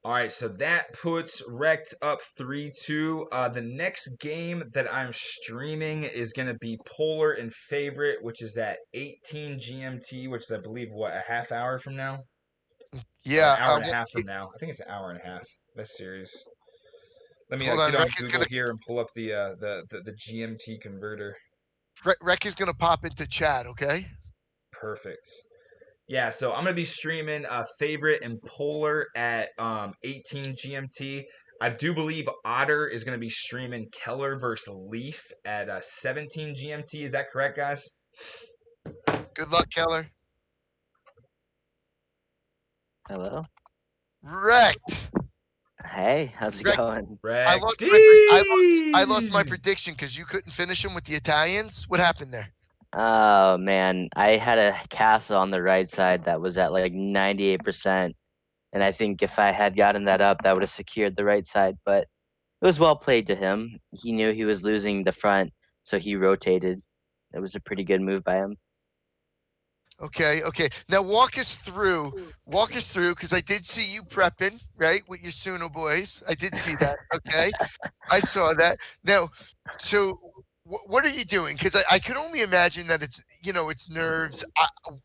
All right, so that puts Rect up 3-2. The next game that I'm streaming is going to be Polar and Favorite, which is at 18 GMT, which is, I believe, a half hour from now? Yeah. An hour and a half from now. I think it's an hour and a half, that series. Let me get on Google here and pull up the GMT converter. Rec is going to pop into chat, okay? Perfect. Yeah, so I'm going to be streaming Favorite and Polar at 18 GMT. I do believe Otter is going to be streaming Keller versus Leaf at 17 GMT. Is that correct, guys? Good luck, Keller. Hello. Wrecked. Hey, how's it going? I lost my prediction because you couldn't finish him with the Italians. What happened there? Oh man, I had a castle on the right side that was at like 98%, and I think if I had gotten that up, that would have secured the right side. But it was well played to him. He knew he was losing the front, so he rotated. It was a pretty good move by him. Okay. Now walk us through, because I did see you prepping, right, with your Suno boys. I did see that. Okay, I saw that. Now, so what are you doing? Because I could only imagine that it's nerves.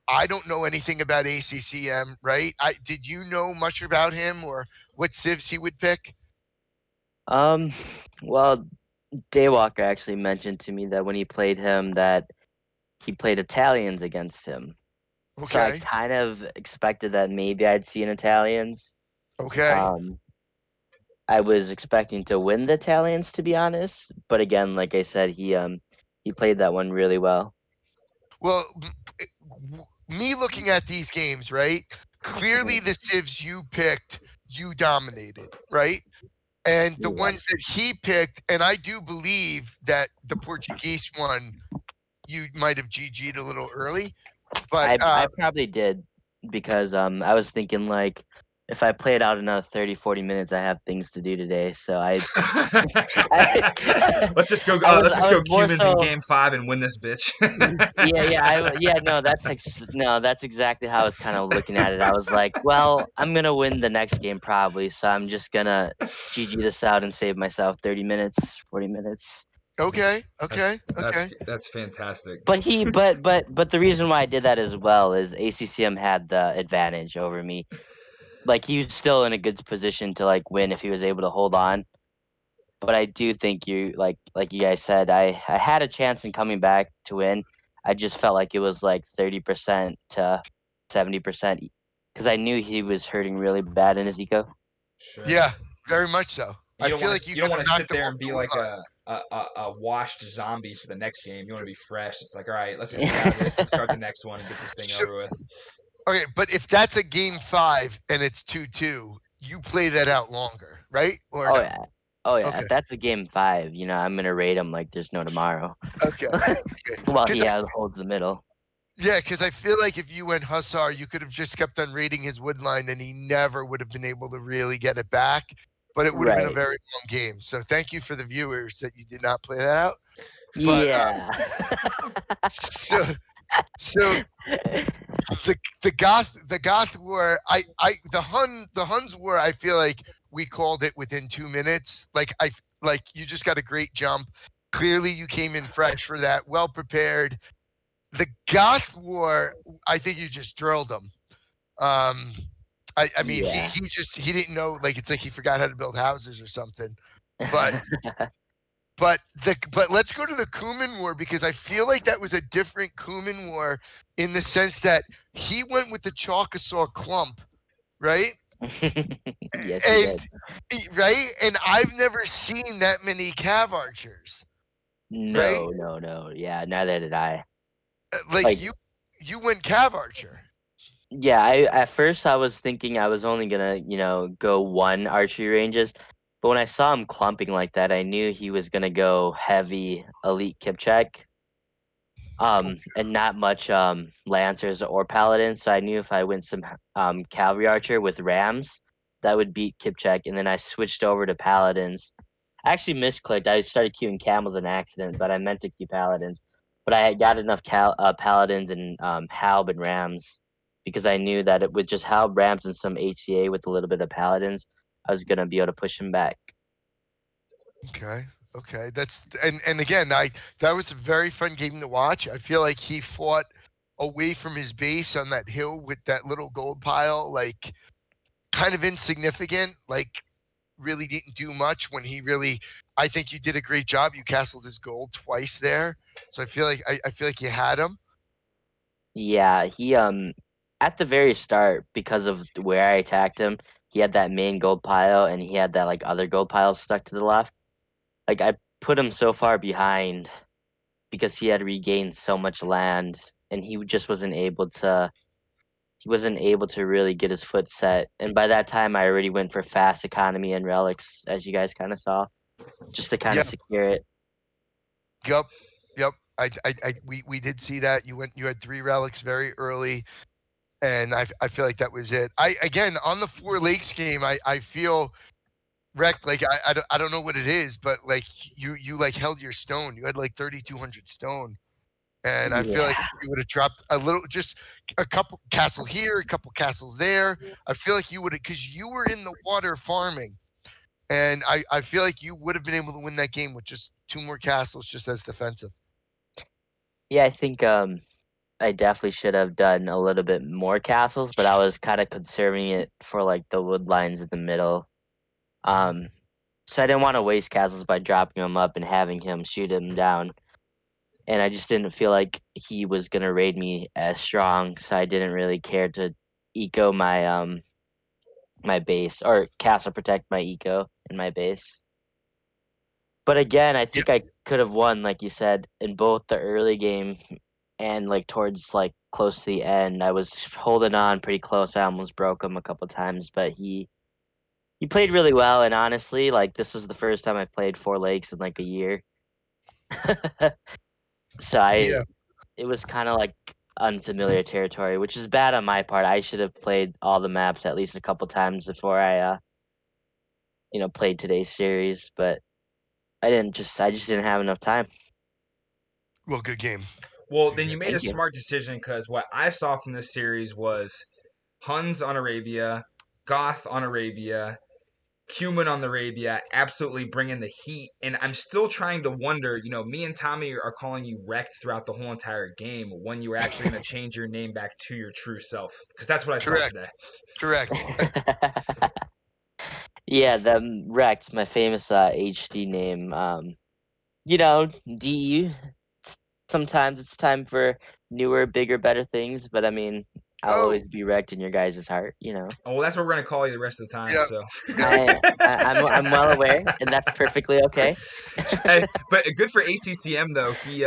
I don't know anything about ACCM, right? Did you know much about him or what civs he would pick? Well, Daywalker actually mentioned to me that when he played him, that he played Italians against him. Okay. So I kind of expected that maybe I'd see an Italians. Okay. I was expecting to win the Italians, to be honest. But again, like I said, he played that one really well. Well, me looking at these games, right? Clearly the civs you picked, you dominated, right? And the ones that he picked, and I do believe that the Portuguese one, you might have GG'd a little early. But I probably did because I was thinking like if I played out another 30, 40 minutes, I have things to do today. So let's just go. I Let's just was go more Cumans in so. Game 5 and win this bitch. No, that's exactly how I was kind of looking at it. I was like, well, I'm gonna win the next game probably, so I'm just gonna GG this out and save myself 30 minutes, 40 minutes. Okay. That's fantastic. But the reason why I did that as well is ACCM had the advantage over me. Like he was still in a good position to like win if he was able to hold on. But I do think you like you guys said, I had a chance in coming back to win. I just felt like it was like 30% to 70% because I knew he was hurting really bad in his eco. Sure. Yeah, very much so. You I don't feel wanna, like you you don't could want have to sit knocked him there off and the be like woodline. a washed zombie for the next game. You want to be fresh. It's like, all right, let's just get out of this and start the next one and get this thing So- over with. Okay, but if that's a game 5 and it's 2-2, you play that out longer, right? Or Oh no? yeah. Oh yeah. Okay. If that's a game 5, I'm gonna raid him like there's no tomorrow. Okay. While 'Cause he I- holds the middle. Yeah, because I feel like if you went Hussar, you could have just kept on raiding his woodline and he never would have been able to really get it back. But it would have been a Right. very long game. So thank you for the viewers that you did not play that out. But Yeah. so the Goth war, the Huns war, I feel like we called it within 2 minutes. Like you just got a great jump. Clearly you came in fresh for that, well prepared. The Goth war, I think you just drilled them. I mean, Yeah. he didn't know, like it's like he forgot how to build houses or something. But but let's go to the Cuman War because I feel like that was a different Cuman War in the sense that he went with the Choctaw clump, right? Yes, he did. Right, and I've never seen that many cav archers. No. Yeah, neither did I. Like you went cav archer. Yeah, at first I was thinking I was only gonna, go one archery ranges, but when I saw him clumping like that, I knew he was gonna go heavy elite Kipchak, and not much lancers or paladins. So I knew if I went some cavalry archer with rams, that would beat Kipchak, and then I switched over to paladins. I actually misclicked. I started queuing camels in accident, but I meant to queue paladins. But I had got enough paladins and halb and rams because I knew that with just halb, rams, and some HCA with a little bit of paladins, I was gonna be able to push him back. Okay. That's and again, that was a very fun game to watch. I feel like he fought away from his base on that hill with that little gold pile, like kind of insignificant, like really didn't do much when he really. I think you did a great job. You castled his gold twice there, so I feel like you had him. Yeah, he at the very start because of where I attacked him, he had that main gold pile and he had that like other gold piles stuck to the left. Like I put him so far behind because he had regained so much land and he just wasn't able to really get his foot set. And by that time I already went for fast economy and relics, as you guys kind of saw, just to kind of secure it. Yep. We did see that. You had 3 relics very early, and I feel like that was it. Again on the 4 Lakes game, I feel wrecked. Like I don't know what it is, but like you like held your stone. You had like 3,200 stone, and I feel like you would have dropped a little, just a couple castle here, a couple castles there. I feel like you would have, because you were in the water farming, and I feel like you would have been able to win that game with just 2 more castles, just as defensive. Yeah, I think I definitely should have done a little bit more castles, but I was kind of conserving it for like the wood lines in the middle. So I didn't want to waste castles by dropping him up and having him shoot him down. And I just didn't feel like he was gonna raid me as strong, so I didn't really care to eco my my base or castle protect my eco in my base. But again, I think I could have won, like you said, in both the early game and like towards like close to the end. I was holding on pretty close. I almost broke him a couple times, but he played really well. And honestly, like this was the first time I played 4 Lakes in like a year. So it was kind of like unfamiliar territory, which is bad on my part. I should have played all the maps at least a couple times before I played today's series, but I just didn't have enough time. Well, good game. Well, then you made a Thank you. smart decision, because what I saw from this series was Huns on Arabia, Goth on Arabia, Cumin on the Arabia, absolutely bringing the heat. And I'm still trying to wonder, me and Tommy are calling you wrecked throughout the whole entire game, when you were actually going to change your name back to your true self. Because that's what I saw today. Correct. Yeah, the Rex, my famous HD name. DU. Sometimes it's time for newer, bigger, better things, but I mean, I'll always be wrecked in your guys' heart. Oh, well, that's what we're going to call you the rest of the time. Yeah. So I'm well aware, and that's perfectly okay. Hey, but good for ACCM though. He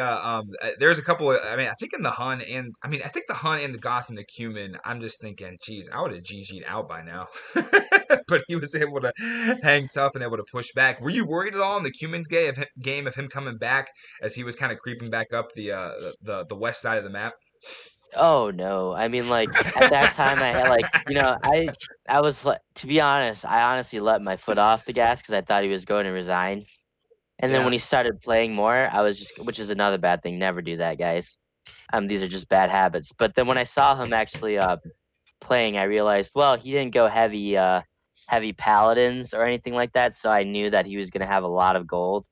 there's a couple of, I think in the Hun, and I think the Hun and the Goth and the Cumin. I'm just thinking, geez, I would have GG'd out by now. But he was able to hang tough and able to push back. Were you worried at all in the Cumin's game of him coming back, as he was kind of creeping back up the west side of the map? Oh no! I mean, like at that time, I had I was like, to be honest, I honestly let my foot off the gas because I thought he was going to resign. And then Yeah. when he started playing more, I was which is another bad thing. Never do that, guys. These are just bad habits. But then when I saw him actually playing, I realized, well, he didn't go heavy paladins or anything like that, so I knew that he was going to have a lot of gold.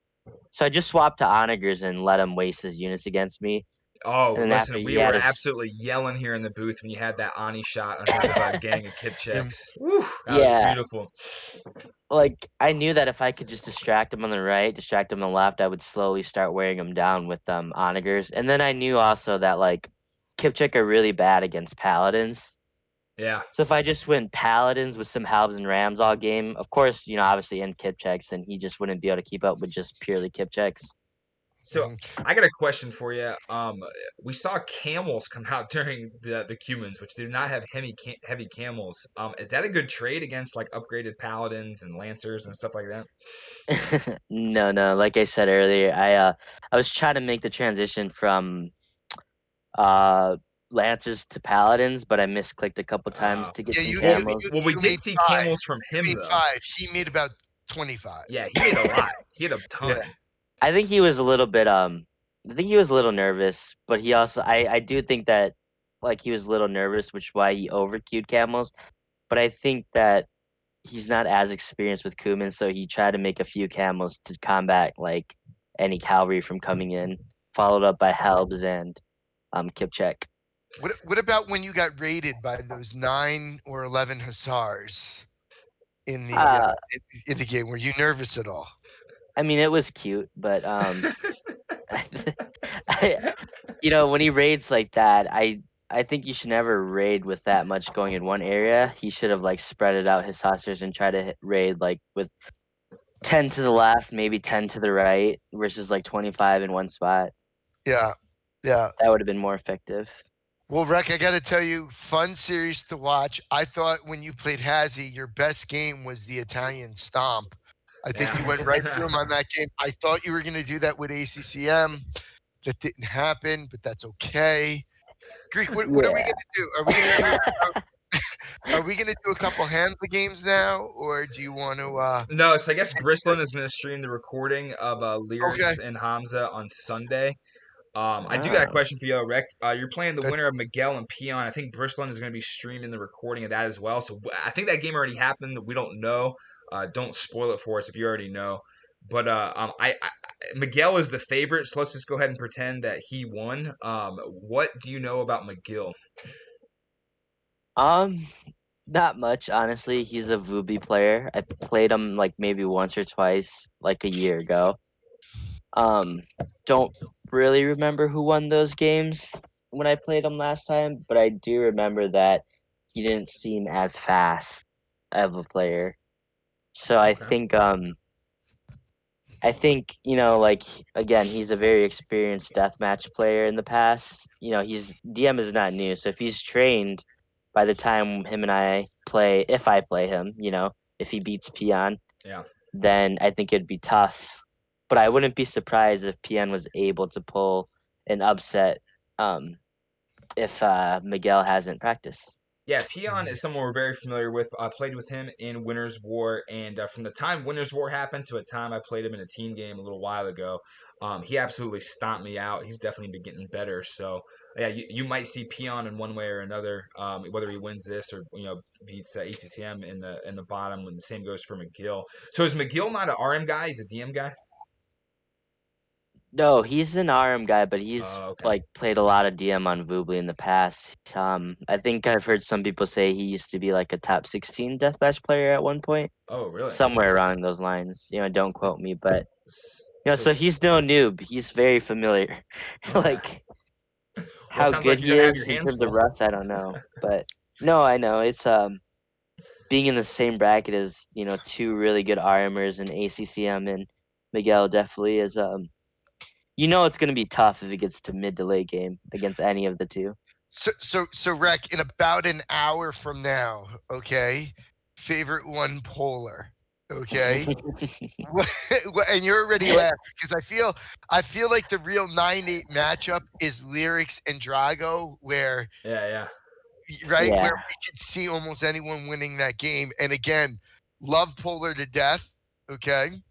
So I just swapped to onagers and let him waste his units against me. Oh, And then listen, after he we had were his absolutely yelling here in the booth when you had that Ani shot on his gang of kip checks. Woo, that was yeah, beautiful. like I knew that if I could just distract him on the right, distract him on the left, I would slowly start wearing him down with onagers. And then I knew also that like Kipchak are really bad against paladins. Yeah. So if I just went paladins with some halbs and rams all game, of course, obviously in Kipchaks, then he just wouldn't be able to keep up with just purely Kipchaks. So I got a question for you. We saw camels come out during the Cumans, which do not have heavy camels. Is that a good trade against like upgraded paladins and lancers and stuff like that? No. Like I said earlier, I was trying to make the transition from lancers to paladins, but I misclicked a couple times to get some camels. Well, we did see camels from him though. 5. He made about 25. Yeah, he made a lot. He had a ton. Yeah. I think he was a little bit I think he was a little nervous, but he also I do think that like he was a little nervous, which is why he overqueued camels. But I think that he's not as experienced with Kuman, so he tried to make a few camels to combat like any cavalry from coming in, followed up by Helbs and Kipchak. What about when you got raided by those 9 or 11 hussars in the game? Were you nervous at all? I mean, it was cute, but when he raids like that, I think you should never raid with that much going in one area. He should have like spread it out his hussars and try to raid like with 10 to the left, maybe 10 to the right, versus like 25 in one spot. Yeah. That would have been more effective. Well, Rek, I got to tell you, fun series to watch. I thought when you played Hazy, your best game was the Italian Stomp. I think you went right through him on that game. I thought you were going to do that with ACCM. That didn't happen, but that's okay. Greek, what are we going to do? Are we going to do a couple Hamza games now, or do you want to? No, so I guess Grislin is going to stream the recording of Lyrics and Hamza on Sunday. I do got a question for you, Rect. You're playing the winner of Miguel and Peon. I think Brislin is going to be streaming the recording of that as well. So I think that game already happened. We don't know. Don't spoil it for us if you already know. But Miguel is the favorite, so let's just go ahead and pretend that he won. What do you know about Miguel? Not much, honestly. He's a Vubi player. I played him like maybe once or twice, like a year ago. Don't really remember who won those games when I played him last time, but I do remember that he didn't seem as fast of a player. So I think like again, he's a very experienced deathmatch player in the past. He's DM is not new, so if he's trained by the time him and I play, if I play him, if he beats Peon, then I think it'd be tough. But I wouldn't be surprised if Peon was able to pull an upset if Miguel hasn't practiced. Yeah, Peon is someone we're very familiar with. I played with him in Winners War, and from the time Winners War happened to a time I played him in a team game a little while ago, he absolutely stomped me out. He's definitely been getting better. So yeah, you might see Peon in one way or another, whether he wins this or beats ACCM in the bottom. And the same goes for McGill. So is McGill not an RM guy? He's a DM guy. No, he's an RM guy, but he's Okay. like played a lot of DM on Voobly in the past. I think I've heard some people say he used to be like a top 16 deathmatch player at one point, Oh, really? somewhere around those lines. Don't quote me, but So so he's no noob. He's very familiar. okay. Like Well, it how sounds like good you're he gonna have your is in hands terms of full. Rust, I don't know, but no, I know it's being in the same bracket as two really good RMers in ACCM and Miguel definitely is it's going to be tough if it gets to mid to late game against any of the two. So Rec, in about an hour from now, okay, favorite one Polar, okay, and you're already laughing because I feel like the real 9-8 matchup is Lyrics and Drago, where Yeah. right Yeah. where we can see almost anyone winning that game. And again, love Polar to death, okay.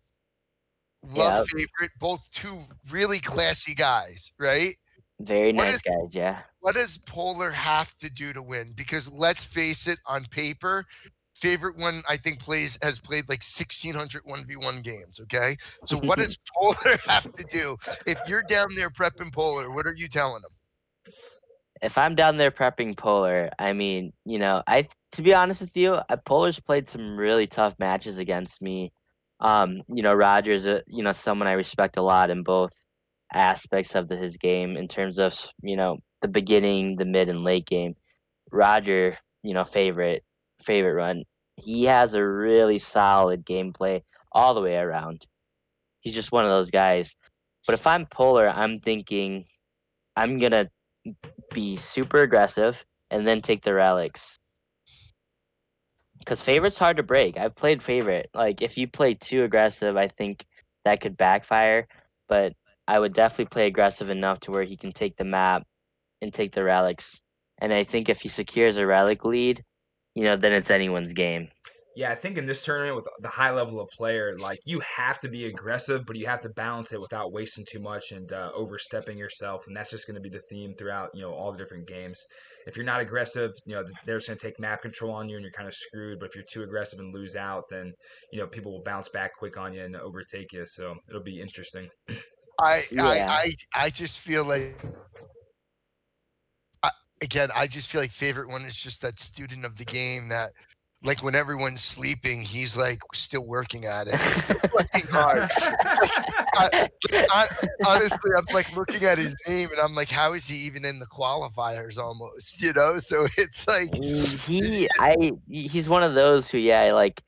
Love Yep. favorite, both two really classy guys, right? Very What nice is guys, yeah. what does Polar have to do to win? Because let's face it, on paper, favorite one I think has played like 1,600 1v1 games. Okay, so what does Polar have to do? If you're down there prepping Polar, what are you telling him? If I'm down there prepping Polar, I mean, to be honest with you, Polar's played some really tough matches against me. Roger's someone I respect a lot in both aspects of his game in terms of the beginning, the mid, and late game. Roger, favorite run. He has a really solid gameplay all the way around. He's just one of those guys. But if I'm Polar, I'm thinking I'm gonna be super aggressive and then take the relics. Because favorite's hard to break. I've played favorite. Like if you play too aggressive, I think that could backfire. But I would definitely play aggressive enough to where he can take the map and take the relics. And I think if he secures a relic lead, then it's anyone's game. Yeah, I think in this tournament with the high level of player, like you have to be aggressive, but you have to balance it without wasting too much and overstepping yourself, and that's just going to be the theme throughout all the different games. If you're not aggressive, they're just going to take map control on you, and you're kind of screwed. But if you're too aggressive and lose out, then people will bounce back quick on you and overtake you. So it'll be interesting. I just feel like I just feel like favorite one is just that student of the game that, like, when everyone's sleeping, he's like still working at it, still working hard. Honestly, I'm like looking at his name and I'm like, how is he even in the qualifiers almost? So it's like he's one of those who, like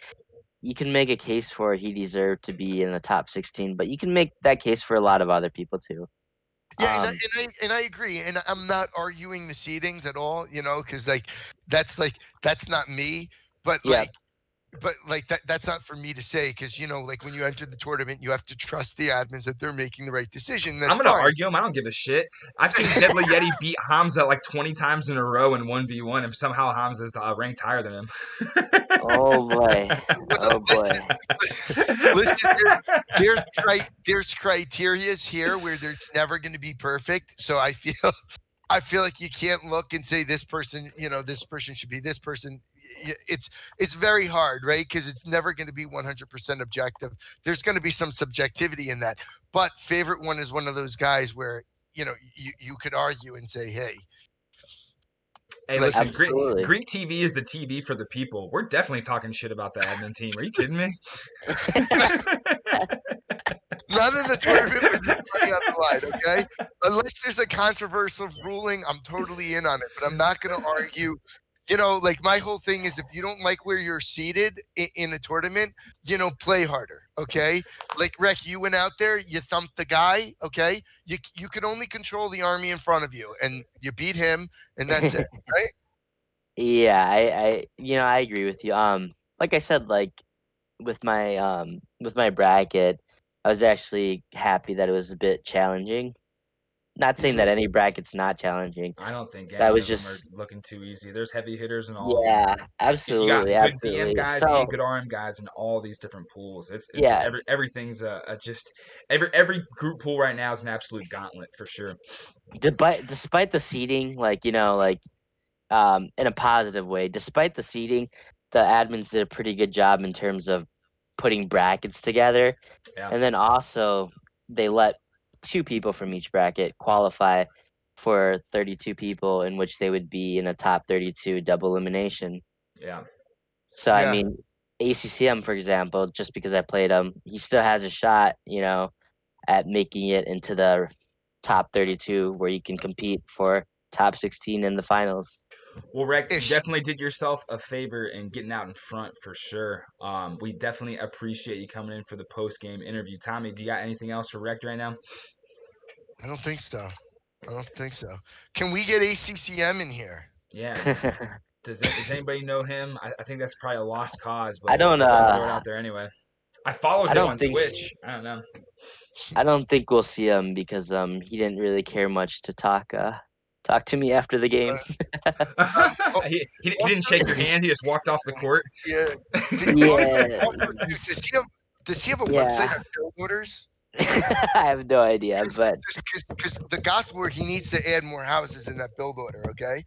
you can make a case for he deserved to be in the top 16, but you can make that case for a lot of other people too. Yeah, and I agree, and I'm not arguing the seedings at all, because that's not me, but that's not for me to say, because like when you enter the tournament, you have to trust the admins that they're making the right decision. That's I'm gonna fine. argue him. I don't give a shit. I've seen Deadly Yeti beat Hamza like 20 times in a row in 1v1, and somehow Hamza's ranked higher than him. Oh boy! Oh boy! Listen, there's criterias here where there's never going to be perfect. So I feel like you can't look and say this person, this person should be this person. It's very hard, right? Because it's never going to be 100% objective. There's going to be some subjectivity in that. But favorite one is one of those guys where you could argue and say, hey. Hey, listen, Absolutely. Greek TV is the TV for the people. We're definitely talking shit about the admin team. Are you kidding me? Not in the tournament with your money on the line, okay? Unless there's a controversial ruling, I'm totally in on it. But I'm not going to argue. Like my whole thing is if you don't like where you're seated in a tournament, play harder, okay? Like, Rec, you went out there, you thumped the guy, okay? You could only control the army in front of you, and you beat him, and that's it, right? Yeah, I agree with you. Like I said, like with my bracket, I was actually happy that it was a bit challenging. Not saying that any bracket's not challenging. I don't think That any was of them are just looking too easy. There's heavy hitters in all of them. yeah, You got absolutely, good DM absolutely. guys So and good RM guys in all these different pools. yeah, Everything's just every group pool right now is an absolute gauntlet for sure. despite the seeding, like in a positive way, despite the seeding, the admins did a pretty good job in terms of putting brackets together, Yeah. and then also they let 2 people from each bracket qualify for 32 people, in which they would be in a top 32 double elimination. Yeah. So I mean, ACCM, for example, just because I played him, he still has a shot, at making it into the top 32, where you can compete for top 16 in the finals. Well, Rex, you definitely did yourself a favor in getting out in front for sure. We definitely appreciate you coming in for the post game interview. Tommy, do you got anything else for Rex right now? I don't think so. Can we get ACCM in here? Yeah. Does anybody know him? I think that's probably a lost cause, but I don't. we'll throw it out there anyway. I followed I him don't on think. Twitch. I don't know. I don't think we'll see him because he didn't really care much to talk to me after the game. He didn't shake your hand. He just walked off the court. Yeah. Yeah. Does he have a website on build orders? I have no idea, but because the goth word, he needs to add more houses in that build order. Okay.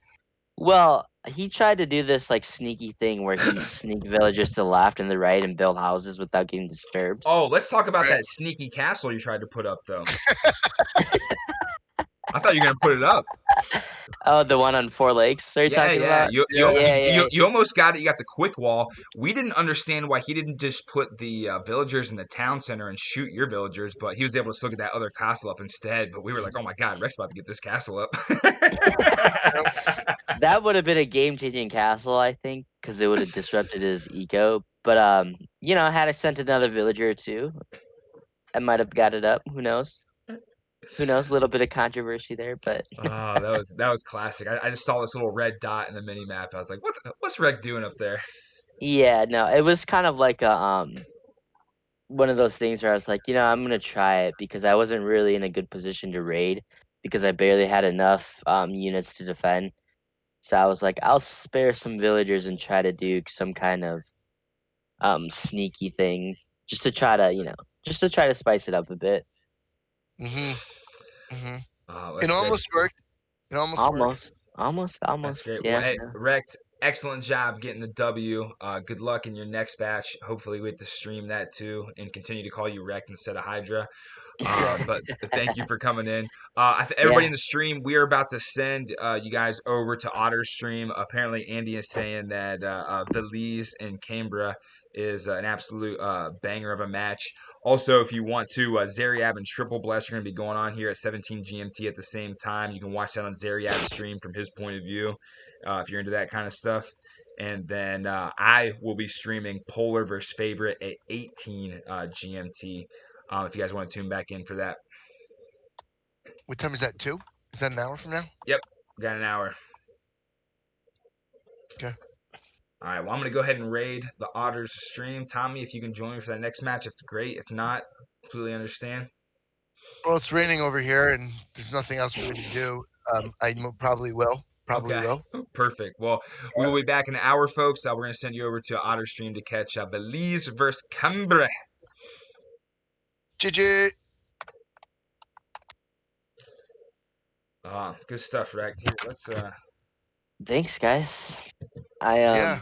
well, he tried to do this like sneaky thing where he sneak villagers to the left and the right and build houses without getting disturbed. Oh, let's talk about that sneaky castle you tried to put up, though. I thought you were gonna put it up. Oh, the one on 4 Lakes? Are you talking about? You almost got it. You got the quick wall. We didn't understand why he didn't just put the villagers in the town center and shoot your villagers, but he was able to still get that other castle up instead. But we were like, oh my god, Rex about to get this castle up. That would have been a game-changing castle, I think, because it would have disrupted his eco. But had I sent another villager or 2, I might have got it up. Who knows? Who knows? A little bit of controversy there, but Oh, that was classic. I just saw this little red dot in the mini map. I was like, what's Rex doing up there? yeah, no, it was kind of like a one of those things where I was like, I'm gonna try it because I wasn't really in a good position to raid because I barely had enough units to defend. So I was like, I'll spare some villagers and try to do some kind of sneaky thing just to try to spice it up a bit. Oh, It almost worked. Almost. That's great. Yeah. Well, hey, Rex, excellent job getting the W. Good luck in your next batch. Hopefully, we get to stream that too and continue to call you Rex instead of Hydra. But thank you for coming in. Everybody in the stream, we are about to send you guys over to Otter's stream. Apparently, Andy is saying that Belize and Canberra is an absolute banger of a match. Also, if you want to, Zariab and Triple Bless are going to be going on here at 17 GMT at the same time. You can watch that on Zariab's stream from his point of view if you're into that kind of stuff. And then I will be streaming Polar versus Favorite at 18 GMT. If you guys want to tune back in for that. What time is that? 2? Is that an hour from now? Yep, got an hour. Okay. All right, well, I'm going to go ahead and raid the Otters stream. Tommy, if you can join me for that next match, it's great. If not, completely understand. Well, it's raining over here, and there's nothing else for me to do. I probably will. Will. Perfect. Well, we will be back in an hour, folks. We're going to send you over to Otter stream to catch Belize versus Canberra. GG. Good stuff, Rex. Here, let's Thanks, guys. Yeah.